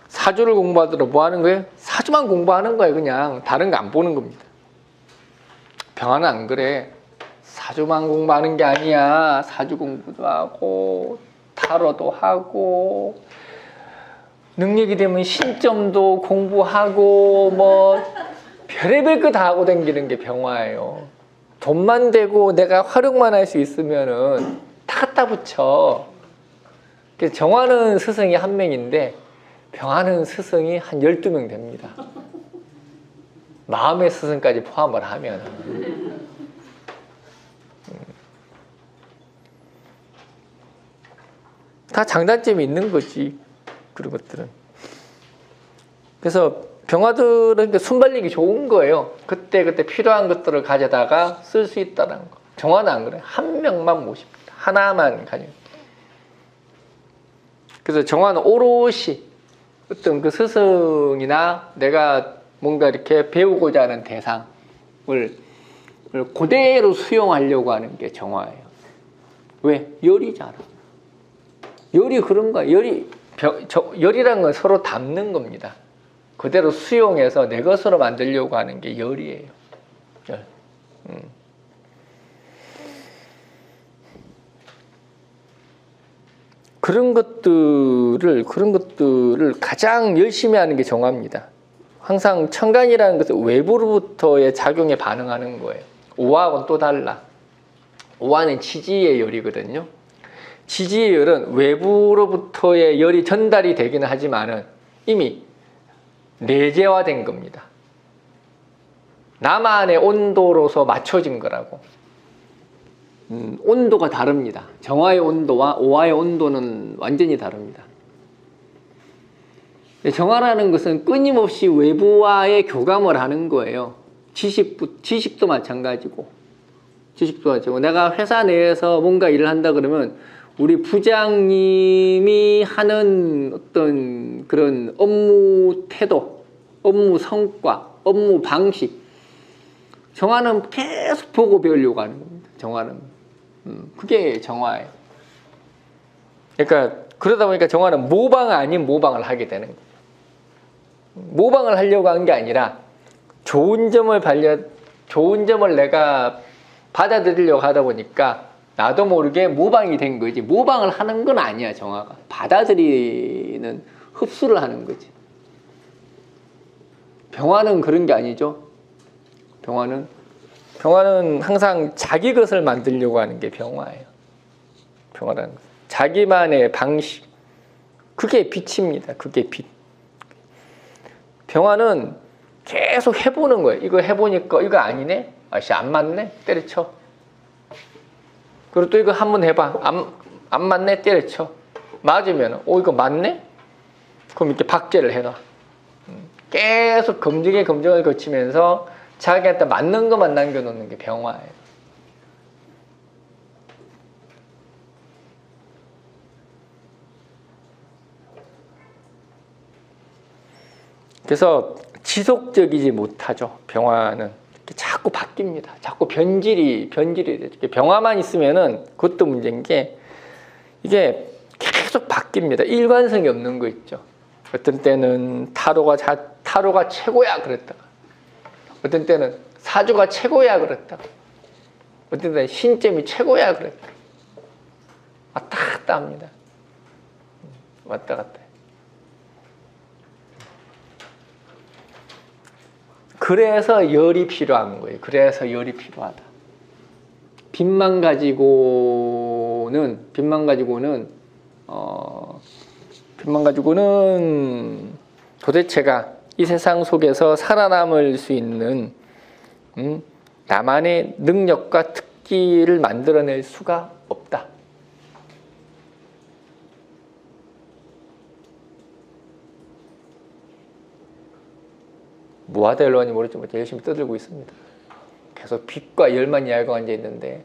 사주를 공부하더라도 뭐 하는 거예요? 사주만 공부하는 거예요. 그냥 다른 거 안 보는 겁니다. 병화는 안 그래. 사주만 공부하는 게 아니야. 사주 공부도 하고 타로도 하고 능력이 되면 신점도 공부하고 뭐 별의별 거 다 하고 다니는 게 병화예요. 돈만 되고 내가 활용만 할 수 있으면은 다 갖다 붙여. 그래서 정화는 스승이 한 명인데 병하는 스승이 한 12명 됩니다. 마음의 스승까지 포함을 하면. 다 장단점이 있는 거지. 그런 것들은. 그래서 병화들은 순발력이 좋은 거예요. 그때 필요한 것들을 가져다가 쓸 수 있다는 거. 정화는 안 그래요. 한 명만 모십니다. 하나만 가지고. 그래서 정화는 오롯이 어떤 그 스승이나 내가 뭔가 이렇게 배우고자 하는 대상을 그대로 수용하려고 하는 게 정화예요. 왜? 열이잖아. 열이 그런 거야. 열이란 건 서로 담는 겁니다. 그대로 수용해서 내 것으로 만들려고 하는 게 열이에요. 열. 그런 것들을 가장 열심히 하는 게 정화입니다. 항상 천간이라는 것은 외부로부터의 작용에 반응하는 거예요. 오화하고는 또 달라. 오화는 지지의 열이거든요. 지지의 열은 외부로부터의 열이 전달이 되기는 하지만은 이미 내재화된 겁니다. 나만의 온도로서 맞춰진 거라고. 온도가 다릅니다. 정화의 온도와 오화의 온도는 완전히 다릅니다. 정화라는 것은 끊임없이 외부와의 교감을 하는 거예요. 지식도 마찬가지고. 내가 회사 내에서 뭔가 일을 한다 그러면 우리 부장님이 하는 어떤 그런 업무 태도, 업무 성과, 업무 방식. 정화는 계속 보고 배우려고 하는 겁니다. 정화는. 그게 정화예요. 그러니까 그러다 보니까 정화는 모방 아닌 모방을 하게 되는 거예요. 모방을 하려고 한 게 아니라 좋은 점을 내가 받아들이려고 하다 보니까 나도 모르게 모방이 된 거지. 모방을 하는 건 아니야, 정화가. 받아들이는, 흡수를 하는 거지. 병화는 그런 게 아니죠. 병화는 항상 자기 것을 만들려고 하는 게 병화예요. 병화라는 것. 자기만의 방식. 그게 빛입니다. 그게 빛. 병화는 계속 해보는 거예요. 이거 해보니까 이거 아니네? 아씨 안 맞네? 때려쳐. 그리고 또 이거 한번 해봐. 안 맞네? 때려쳐. 맞으면 이거 맞네? 그럼 이렇게 박제를 해놔. 계속 검증을 거치면서 자기한테 맞는 것만 남겨놓는 게 병화예요. 그래서 지속적이지 못하죠. 병화는 자꾸 바뀝니다. 자꾸 변질이 되죠. 병화만 있으면은 그것도 문제인 게 이게 계속 바뀝니다. 일관성이 없는 거 있죠. 어떤 때는 타로가 최고야 그랬다가, 어떤 때는 사주가 최고야 그랬다가, 어떤 때는 신점이 최고야 그랬다가 왔다 갔다 합니다. 왔다 갔다. 그래서 열이 필요한 거예요. 그래서 열이 필요하다. 빛만 가지고는 도대체가 이 세상 속에서 살아남을 수 있는 나만의 능력과 특기를 만들어낼 수가 없다. 뭐 하다 열로하니 모르지 열심히 떠들고 있습니다. 계속 빛과 열만 이야기하고 앉아 있는데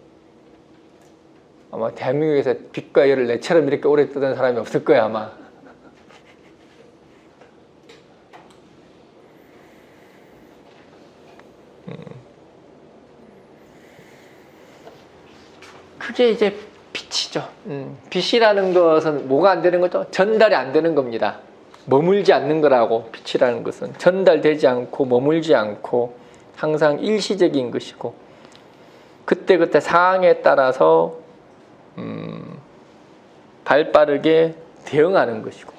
아마 대한민국에서 빛과 열을 내처럼 이렇게 오래 뜨던 사람이 없을 거야 아마. 그게 이제 빛이죠. 빛이라는 것은 뭐가 안 되는 거죠? 전달이 안 되는 겁니다. 머물지 않는 거라고. 빛이라는 것은 전달되지 않고 머물지 않고 항상 일시적인 것이고 그때그때 상황에 따라서 발빠르게 대응하는 것이고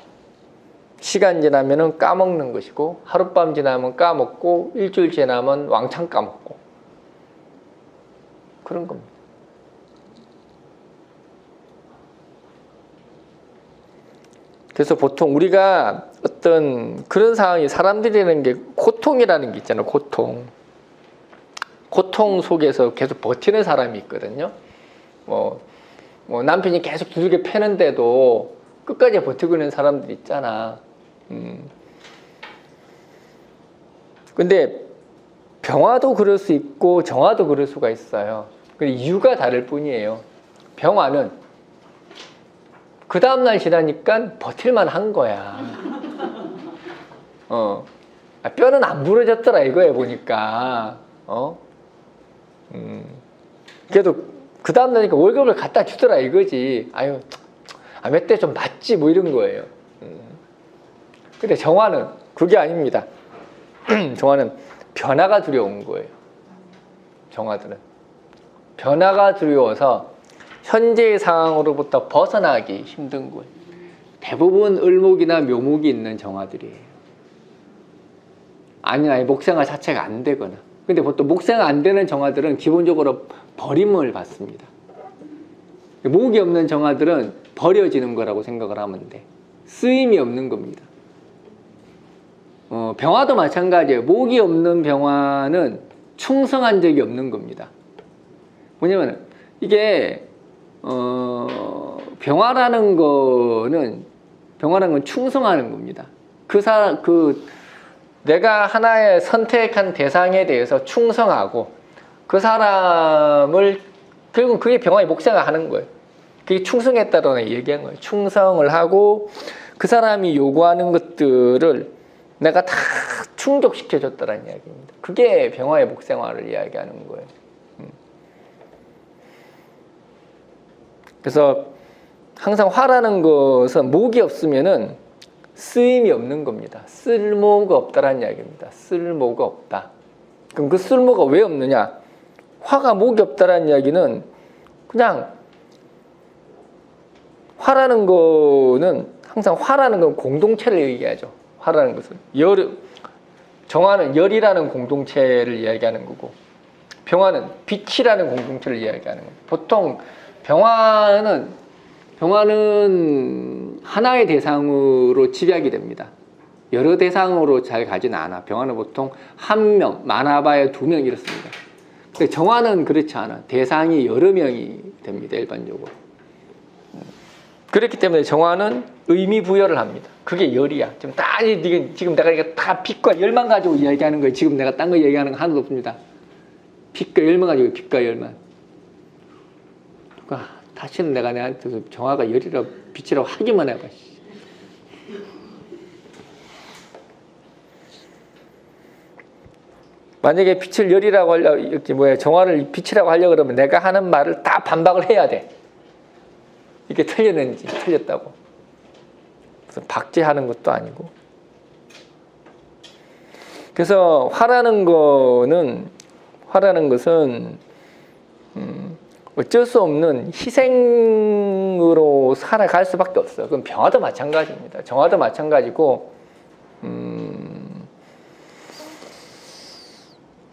시간 지나면 까먹는 것이고 하룻밤 지나면 까먹고 일주일 지나면 왕창 까먹고 그런 겁니다. 그래서 보통 우리가 어떤 그런 상황이 사람들이라는 게 고통이라는 게 있잖아요. 고통 속에서 계속 버티는 사람이 있거든요. 뭐 남편이 계속 두들겨 패는데도 끝까지 버티고 있는 사람들 있잖아. 근데 병화도 그럴 수 있고 정화도 그럴 수가 있어요. 근데 이유가 다를 뿐이에요. 병화는 그 다음날 지나니까 버틸만 한 거야. 뼈는 안 부러졌더라 이거에 보니까. 그래도 그 다음날이니까 월급을 갖다 주더라 이거지. 아유, 몇 대 좀 맞지 뭐 이런 거예요. 근데 정화는 그게 아닙니다. 정화는 변화가 두려운 거예요. 정화들은 변화가 두려워서 현재의 상황으로부터 벗어나기 힘든 거예요. 대부분 을목이나 묘목이 있는 정화들이에요. 아니 목생화 자체가 안 되거나. 근데 보통 목생화 안 되는 정화들은 기본적으로 버림을 받습니다. 목이 없는 정화들은 버려지는 거라고 생각을 하면 돼. 쓰임이 없는 겁니다. 병화도 마찬가지예요. 목이 없는 병화는 충성한 적이 없는 겁니다. 뭐냐면 이게 병화라는 건 충성하는 겁니다. 내가 하나의 선택한 대상에 대해서 충성하고 그 사람을 결국 그게 병화의 목생화 하는 거예요. 그게 충성했다라는 얘기한 거예요. 충성을 하고 그 사람이 요구하는 것들을 내가 다 충족시켜줬다는 이야기입니다. 그게 병화의 목생화를 이야기하는 거예요. 그래서 항상 화라는 것은 목이 없으면은 쓰임이 없는 겁니다. 쓸모가 없다라는 이야기입니다. 쓸모가 없다. 그럼 그 쓸모가 왜 없느냐? 화가 목이 없다라는 이야기는 그냥 화라는 거는 항상 화라는 건 공동체를 얘기하죠. 화라는 것은 정화는 열이라는 공동체를 이야기하는 거고 병화는 빛이라는 공동체를 이야기하는 거예요. 보통 병화는 하나의 대상으로 집약이 됩니다. 여러 대상으로 잘 가지는 않아. 병화는 보통 한 명, 많아봐야 2명 이렇습니다. 근데 정화는 그렇지 않아. 대상이 여러 명이 됩니다. 일반적으로. 그렇기 때문에 정화는 의미 부여를 합니다. 그게 열이야. 지금 내가 이거 다 빛과 열만 가지고 이야기하는 거예요. 지금 내가 딴 거 얘기하는 거 하나도 없습니다. 빛과 열만 가지고 빛과 열만. 다시는 내가 내한테 정화가 열이라 빛이라고 하기만 해봐. 만약에 빛을 열이라고 하려고 정화를 빛이라고 하려고 그러면 내가 하는 말을 다 반박을 해야 돼. 이게 틀렸는지 틀렸다고. 그래서 박제하는 것도 아니고. 그래서 화라는 것은 어쩔 수 없는 희생으로 살아갈 수밖에 없어요. 그럼 병화도 마찬가지입니다. 정화도 마찬가지고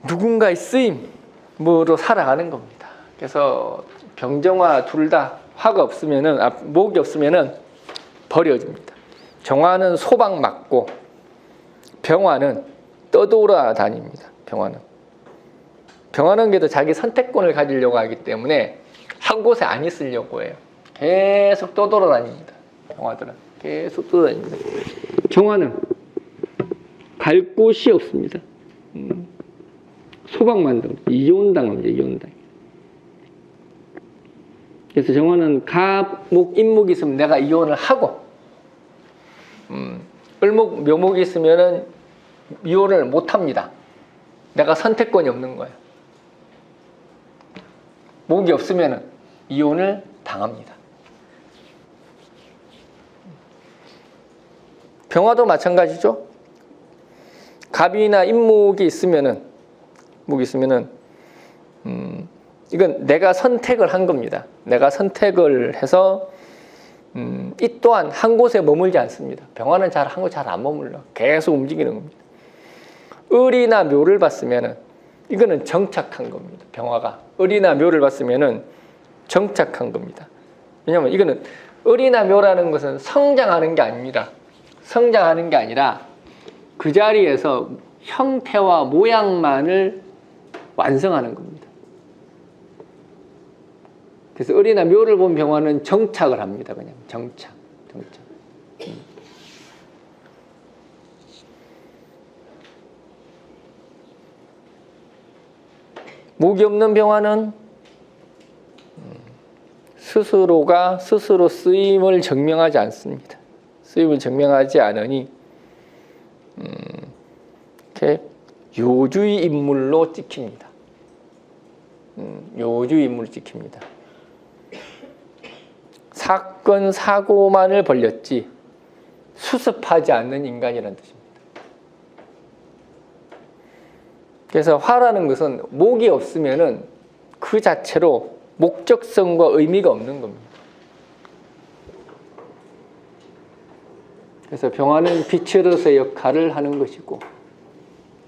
누군가의 쓰임으로 살아가는 겁니다. 그래서 병정화 둘 다 화가 없으면은 목이 없으면은 버려집니다. 정화는 소방 맞고 병화는 떠돌아다닙니다. 병화는 그래도 자기 선택권을 가지려고 하기 때문에 한 곳에 안 있으려고 해요. 계속 떠돌아다닙니다. 병화들은 계속 떠돌아다닙니다. 정화는 갈 곳이 없습니다. 소방만 당합니다. 이혼당합니다. 이혼당. 그래서 정화는 갑목, 임목이 있으면 내가 이혼을 하고 을목, 묘목이 있으면은 이혼을 못 합니다. 내가 선택권이 없는 거예요. 목이 없으면은 이혼을 당합니다. 병화도 마찬가지죠. 갑이나 임목이 있으면은 이건 내가 선택을 한 겁니다. 내가 선택을 해서 이 또한 한 곳에 머물지 않습니다. 병화는 한 곳에 잘 안 머물러. 계속 움직이는 겁니다. 을이나 묘를 봤으면은 이거는 정착한 겁니다. 병화가 을이나 묘를 봤으면은 정착한 겁니다. 왜냐하면 이거는 을이나 묘라는 것은 성장하는 게 아닙니다. 성장하는 게 아니라 그 자리에서 형태와 모양만을 완성하는 겁니다. 그래서 을이나 묘를 본 병화는 정착을 합니다. 그냥 정착. 목이 없는 병화는 스스로가 스스로 쓰임을 증명하지 않습니다. 쓰임을 증명하지 않으니 이렇게 요주의 인물로 찍힙니다. 요주의 인물로 찍힙니다. 사건 사고만을 벌렸지 수습하지 않는 인간이라는 뜻입니다. 그래서 화라는 것은 목이 없으면은 그 자체로 목적성과 의미가 없는 겁니다. 그래서 병화는 빛으로서의 역할을 하는 것이고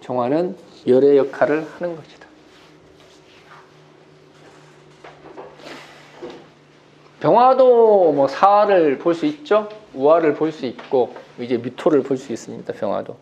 정화는 열의 역할을 하는 것이다. 병화도 뭐 사화를 볼 수 있죠. 우화를 볼 수 있고 이제 미토를 볼 수 있습니다. 병화도.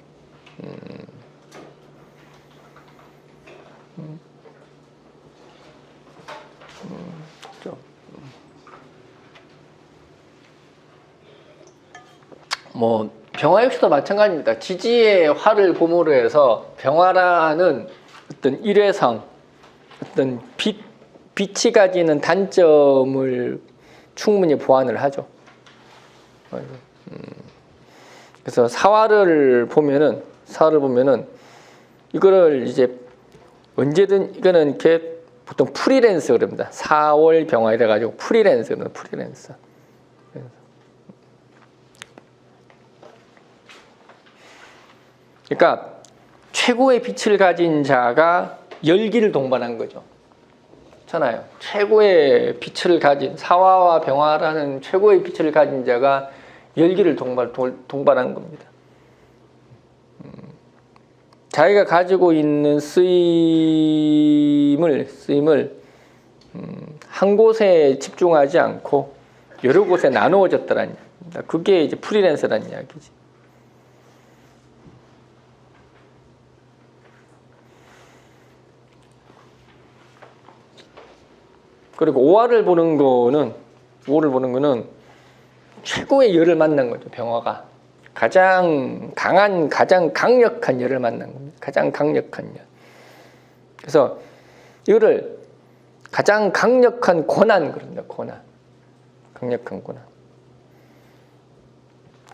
뭐 병화 역시도 마찬가지입니다. 지지의 화를 고무로 해서 병화라는 어떤 일회성, 어떤 빛이 가지는 단점을 충분히 보완을 하죠. 그래서 사화를 보면은 이거를 이제 언제든 이거는 이렇게 보통 프리랜서 그럽니다. 4월 병화 이래 가지고 프리랜서는 프리랜서. 그러니까 최고의 빛을 가진 자가 열기를 동반한 거죠. 그렇잖아요. 최고의 빛을 가진 사화와 병화라는 최고의 빛을 가진 자가 열기를 동반한 겁니다. 자기가 가지고 있는 쓰임을 한 곳에 집중하지 않고 여러 곳에 나누어졌다는 얘기입니다. 그게 이제 프리랜서라는 이야기지. 그리고 오화를 보는 거는 최고의 열을 만난 거죠. 병화가 가장 강한, 가장 강력한 열을 만난 겁니다. 가장 강력한 열. 그래서 이거를 가장 강력한 고난 그럽니다. 강력한 고난.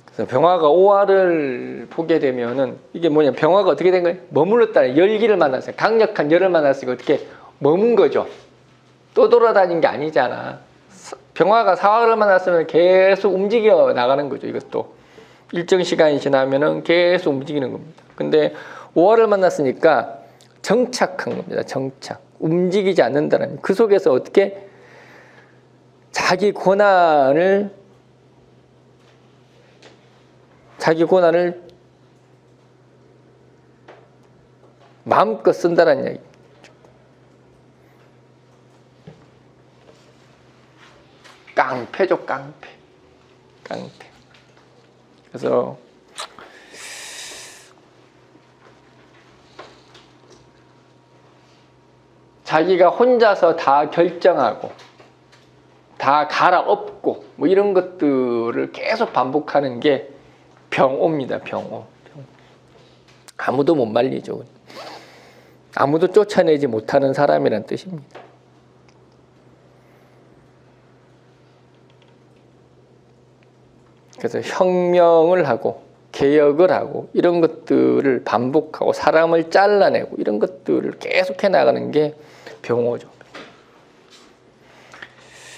그래서 병화가 오화를 보게 되면은 이게 뭐냐? 병화가 어떻게 된 거예요? 머물렀다. 열기를 만났어요. 강력한 열을 만났으니까 어떻게 머문 거죠. 또 돌아다닌 게 아니잖아. 병화가 사화를 만났으면 계속 움직여 나가는 거죠. 이것도 일정 시간이 지나면은 계속 움직이는 겁니다. 근데 오화를 만났으니까 정착한 겁니다. 정착. 움직이지 않는다는. 그 속에서 어떻게 자기 고난을 마음껏 쓴다는 이야기. 깡패죠, 깡패. 그래서 자기가 혼자서 다 결정하고 다 갈아엎고 뭐 이런 것들을 계속 반복하는 게 병오입니다. 병오. 아무도 못 말리죠. 아무도 쫓아내지 못하는 사람이란 뜻입니다. 그래서 혁명을 하고 개혁을 하고 이런 것들을 반복하고 사람을 잘라내고 이런 것들을 계속해 나가는 게 병오죠.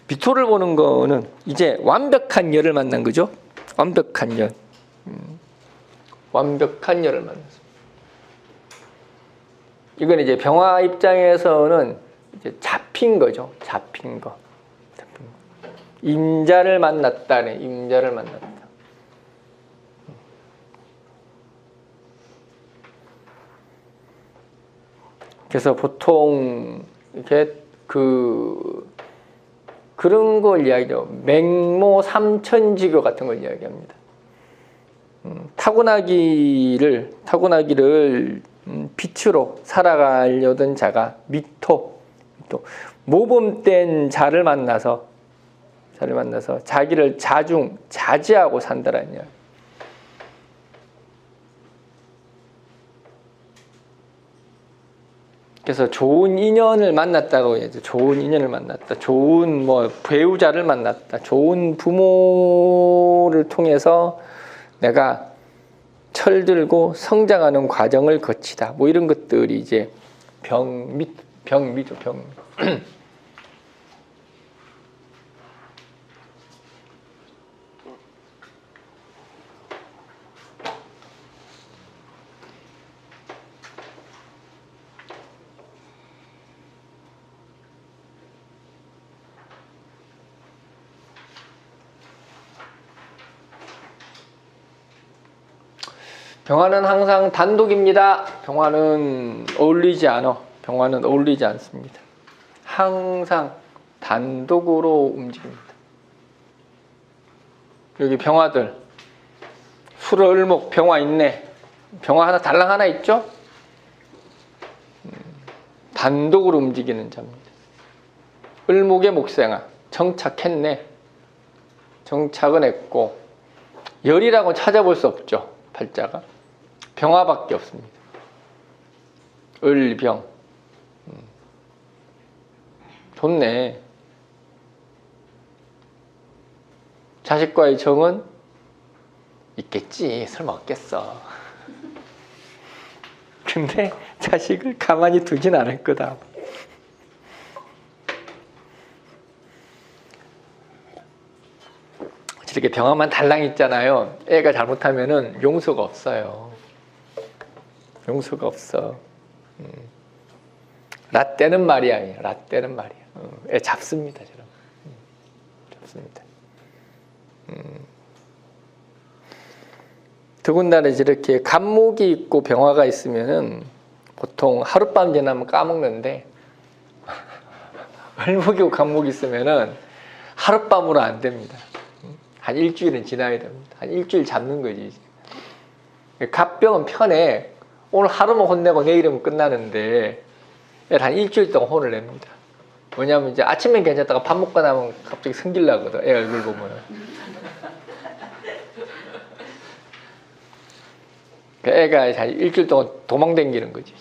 미토를 보는 거는 이제 완벽한 열을 만난 거죠. 완벽한 열. 완벽한 열을 만났습니다. 이건 이제 병화 입장에서는 이제 잡힌 거죠. 잡힌 거. 임자를 만났다네. 임자를 만났다. 그래서 보통 이렇게 그런 걸 이야기하죠. 맹모 삼천지교 같은 걸 이야기합니다. 타고나기를 빛으로 살아가려던 자가 미토, 모범된 자를 만나서 자기를 자지하고 산다라는 이야기. 그래서 좋은 인연을 만났다고 해야죠. 좋은 인연을 만났다. 좋은 배우자를 만났다. 좋은 부모를 통해서 내가 철들고 성장하는 과정을 거치다. 이런 것들이 이제 병미죠. 병화는 항상 단독입니다. 병화는 어울리지 않습니다. 항상 단독으로 움직입니다. 여기 병화들 수를 을목 병화 있네. 병화 달랑 하나 있죠? 단독으로 움직이는 자입니다. 을목의 목생아 정착했네. 정착은 했고 열이라고 찾아볼 수 없죠. 팔자가 병화밖에 없습니다. 을병. 좋네. 자식과의 정은 있겠지. 설마 없겠어. 근데 자식을 가만히 두진 않을 거다. 이렇게 병화만 달랑 있잖아요. 애가 잘못하면은 용서가 없어요. 용서가 없어. 라떼는 말이야. 애 잡습니다, 저런. 잡습니다. 더군다나 이렇게 간목이 있고 병화가 있으면은 보통 하룻밤 지나면 까먹는데 을목이고 간목이 있으면은 하룻밤으로 안 됩니다. 한 일주일은 지나야 됩니다. 한 일주일 잡는 거지. 갑병은 편해. 오늘 하루만 혼내고 내일이면 끝나는데 한 일주일 동안 혼을 냅니다. 왜냐하면 이제 아침엔 괜찮다가 밥 먹고 나면 갑자기 승질나거든. 애 얼굴 보면. 애가 한 일주일 동안 도망다니는 거지.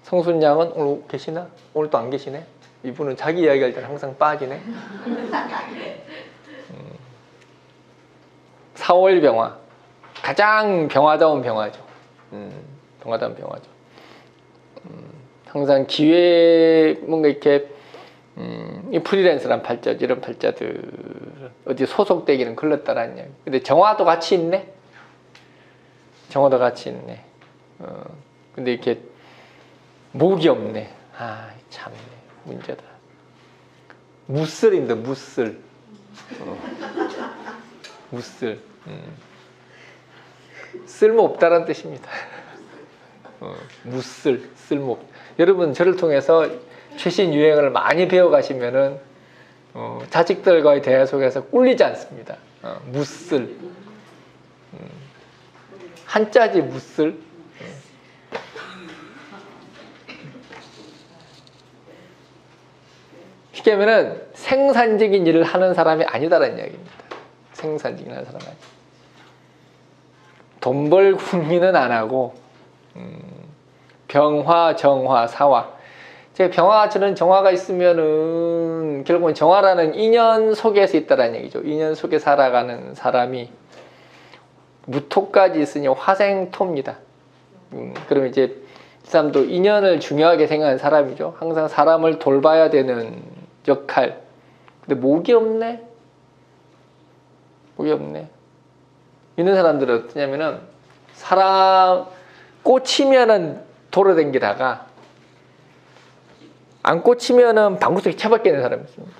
성순 양은 오늘 계시나? 오늘 또 안 계시네? 이분은 자기 이야기할 때 항상 빠지네. 4월 병화. 가장 병화다운 병화죠. 병화다운 병화죠. 항상 기회, 뭔가 이렇게, 이 프리랜서란 팔자죠. 이런 팔자들. 어디 소속되기는 걸렸다라는 이야기. 근데 정화도 같이 있네? 정화도 같이 있네. 근데 이렇게, 목이 없네. 아, 참네. 문제다. 무쓸입니다. 무쓸. 무쓸. 쓸모없다는 뜻입니다. 무쓸. 쓸모. 여러분 저를 통해서 최신 유행을 많이 배워가시면은 자식들과의 대화 속에서 꿀리지 않습니다. 무쓸. 한자지 무쓸. 쉽게 하면은 생산적인 일을 하는 사람이 아니다라는 이야기입니다. 생산적인 일을 하는 사람이 아니다. 돈 벌 궁리는 안 하고 병화, 정화, 사화. 제 병화 저는 정화가 있으면은 결국은 정화라는 인연 속에서 있다라는 얘기죠. 인연 속에 살아가는 사람이 무토까지 있으니 화생토입니다. 그러면 이제 이 사람도 인연을 중요하게 생각하는 사람이죠. 항상 사람을 돌봐야 되는 역할. 근데 목이 없네. 목이 없네. 있는 사람들은 어떠냐면은 사람 꽂히면은 돌아다니다가 안 꽂히면은 방구석에 처박혀 있는 사람이 있습니다.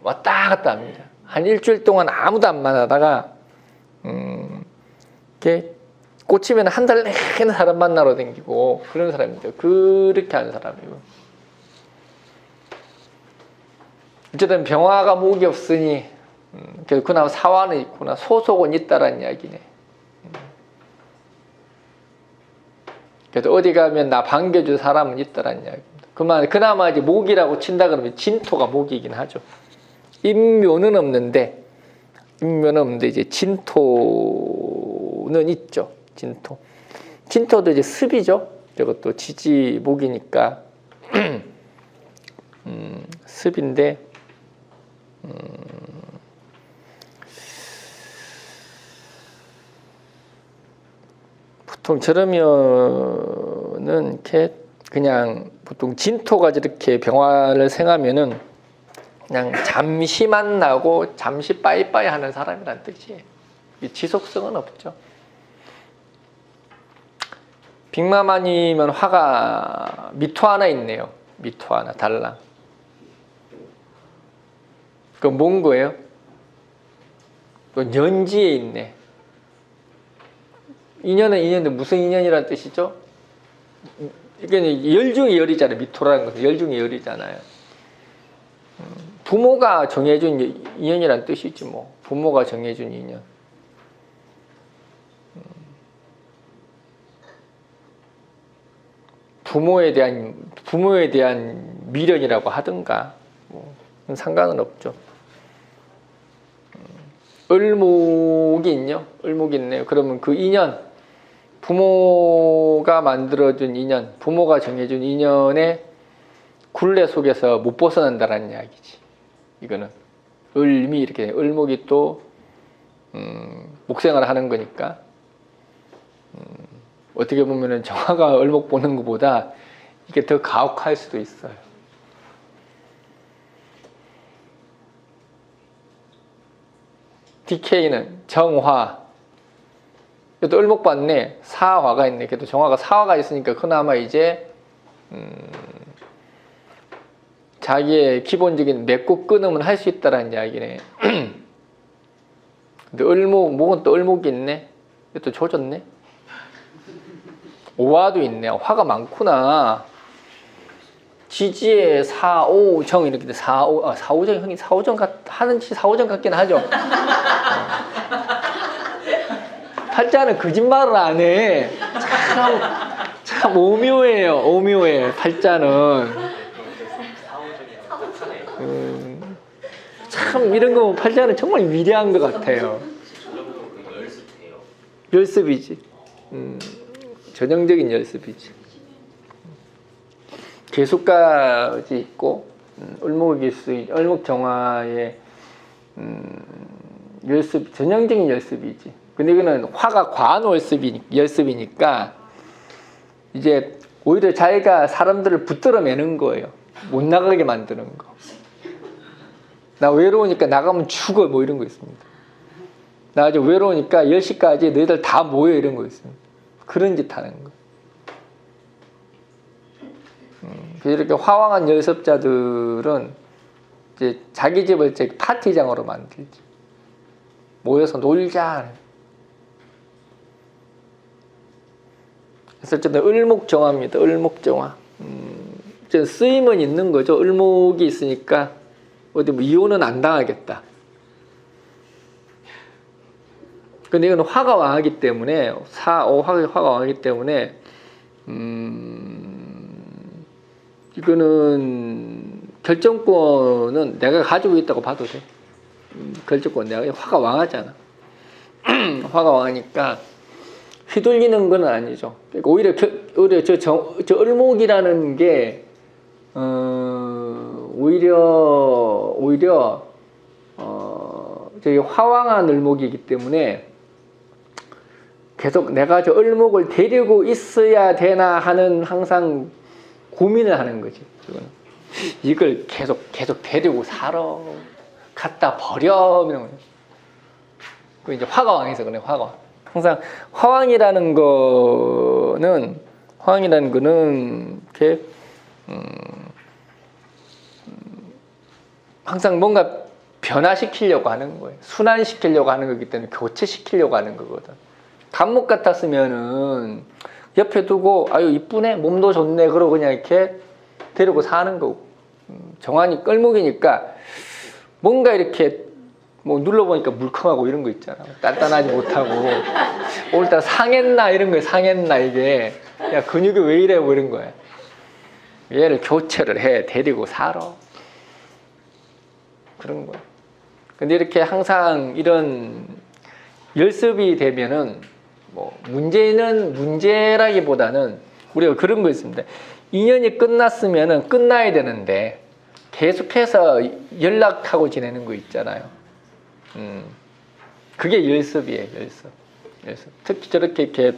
왔다 갔다 합니다. 한 일주일 동안 아무도 안 만나다가 이렇게 꽂히면 한 달 내내 사람 만나러 다니고 그런 사람입니다. 그렇게 하는 사람이고. 어쨌든 병화가 목이 없으니 그나마 사화는 있구나. 소속은 있다라는 이야기네. 그래도 어디 가면 나 반겨줄 사람은 있다라는 이야기입니다. 그나마 이제 목이라고 친다 그러면 진토가 목이긴 하죠. 인묘는 없는데 이제 진토는 있죠. 진토도 이제 습이죠. 이것도 지지목이니까 습인데 보통 저러면은 이렇게 그냥 보통 진토가 이렇게 병화를 생하면은 그냥 잠시 만나고 잠시 빠이빠이 하는 사람이란 뜻이에요. 지속성은 없죠. 빅맘아니면 화가 미토 하나 있네요. 미토 하나 달랑. 그건 뭔 거예요? 또 년지에 있네. 인연은 인연인데 무슨 인연이라는 뜻이죠? 이게 열 중에 열이잖아요. 미토라는 것은 열 중에 열이잖아요. 부모가 정해준 인연이란 뜻이지 뭐. 부모가 정해준 인연. 부모에 대한 미련이라고 하든가 뭐 상관은 없죠. 을목이 있죠. 을목이 있네요. 그러면 그 인연, 부모가 만들어준 인연, 부모가 정해준 인연의 굴레 속에서 못 벗어난다라는 이야기지. 이거는 을미 이렇게 을목이 또 목생활을 하는 거니까 어떻게 보면은 정화가 을목 보는 것보다 이게 더 가혹할 수도 있어요. DK는 정화. 또 을목 봤네. 사화가 있네. 그래도 정화가 사화가 있으니까 그나마 이제 자기의 기본적인 맺고 끊으면 할 수 있다라는 이야기네. 근데 목은 또 을목이 있네. 또 조졌네. 오화도 있네. 화가 많구나. 지지에 사오정 이렇게 돼. 사오정 형이 사오정 하는지 사오정 같긴 하죠. 팔자는 거짓말을 안 해. 참 오묘해요. 오묘해. 팔자는. 참 이런 거 팔자는 정말 위대한 것 같아요. 열습이지. 전형적인 열습이지. 계수까지 있고 을목 정화의 열습, 전형적인 열습이지. 근데 이거는 화가 과한 열습이니까 이제 오히려 자기가 사람들을 붙들어 매는 거예요. 못 나가게 만드는 거. 나 외로우니까 나가면 죽어 뭐 이런 거 있습니다. 나 아주 외로우니까 10시까지 너희들 다 모여 이런 거 있습니다. 그런 짓 하는 거. 이렇게 화왕한 열습자들은 이제 자기 집을 이제 파티장으로 만들지. 모여서 놀자. 그래서 어쨌든 을목정화입니다. 을목정화. 쓰임은 있는 거죠. 을목이 있으니까 어디 뭐 이혼은 안 당하겠다. 근데 이건 화가 왕하기 때문에 화가 왕하기 때문에 이거는 결정권은 내가 가지고 있다고 봐도 돼. 결정권 내가 화가 왕하잖아. 화가 왕하니까 휘둘리는 건 아니죠. 그러니까 오히려 저 을목이라는 게 오히려 저기 화왕한 을목이기 때문에 계속 내가 저 을목을 데리고 있어야 되나 하는 항상 고민을 하는 거지. 이걸 계속 데리고 살아. 갖다 버려. 이런 거. 그 이제 화가 왕해서 그래. 화가. 항상 화왕이라는 거는 이렇게 항상 뭔가 변화시키려고 하는 거예요. 순환시키려고 하는 거기 때문에 교체시키려고 하는 거거든. 간목 같았으면은 옆에 두고 아유 이쁘네 몸도 좋네 그러고 그냥 이렇게 데리고 사는 거고 정환이 끌목이니까 뭔가 이렇게 뭐 눌러보니까 물컹하고 이런 거 있잖아. 단단하지 못하고 오늘따라 상했나 이런 거야. 상했나 이게. 야 근육이 왜 이래 뭐 이런 거야. 얘를 교체를 해 데리고 살아. 그런 거야. 근데 이렇게 항상 이런 열습이 되면은 뭐 문제라기보다는 우리가 그런 거 있습니다. 2년이 끝났으면은 끝나야 되는데 계속해서 연락하고 지내는 거 있잖아요. 그게 열습이에요, 열습. 특히 저렇게 이렇게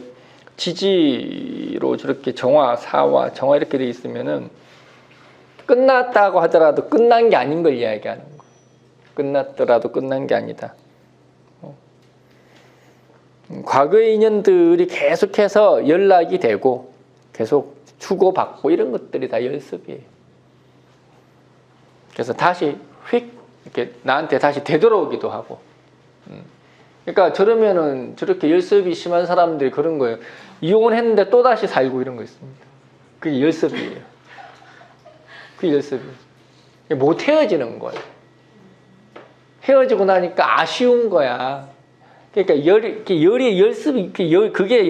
지지로 저렇게 정화, 사화, 정화 이렇게 돼 있으면은 끝났다고 하더라도 끝난 게 아닌 걸 이야기하는 거예요. 끝났더라도 끝난 게 아니다. 과거의 인연들이 계속해서 연락이 되고 계속 주고받고 이런 것들이 다 열습이에요. 그래서 다시 휙 이렇게 나한테 다시 되돌아오기도 하고. 그러니까 저러면은 저렇게 열습이 심한 사람들이 그런 거예요. 이혼을 했는데 또 다시 살고 이런 거 있습니다. 그게 열습이에요. 그게 열습이에요. 못 헤어지는 거예요. 헤어지고 나니까 아쉬운 거야. 그러니까 열이 열습이 그게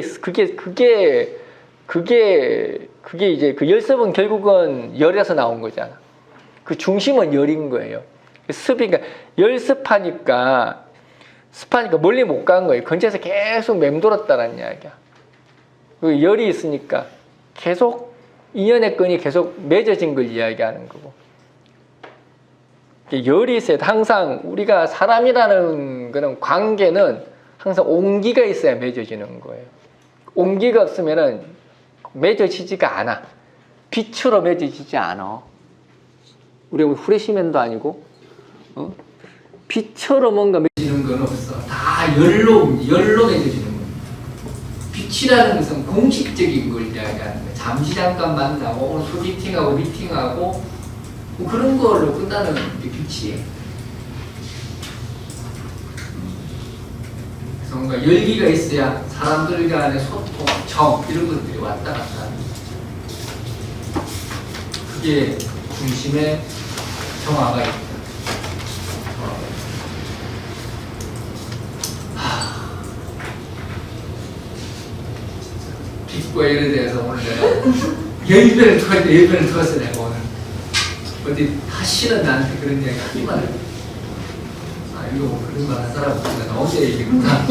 이제 그 열습은 결국은 열에서 나온 거잖아. 그 중심은 열인 거예요. 습이니까 열습하니까 멀리 못 간 거예요. 근처에서 계속 맴돌았다는 이야기야. 그 열이 있으니까 계속 인연의 끈이 계속 맺어진 걸 이야기하는 거고. 열이 있어야 항상 우리가 사람이라는 그런 관계는 항상 온기가 있어야 맺어지는 거예요. 온기가 없으면은 맺어지지가 않아. 빛으로 맺어지지 않아. 우리가 후레시맨도 아니고, 빛으로 뭔가 맺어지는 건 없어. 다 열로 맺어지는 거야. 빛이라는 것은 공식적인 걸 이야기하는 거야. 잠시 잠깐 만나고, 오늘 소개팅하고 미팅하고, 뭐 그런 걸로 끝나는 게 빛이에요. 그래서 뭔가 열기가 있어야 사람들 간의 소통, 정 이런 것들이 왔다 갔다 하는 거죠. 그게 중심에 정화가 있다. 빛과 열에 대해서 오늘 내가 10배를 터서 내가 오늘 어디 다시는 나한테 그런 이야기 하지 말아요. 이거 뭐 그런 말 한 사람 없구나. 나 혼자 얘기했구나.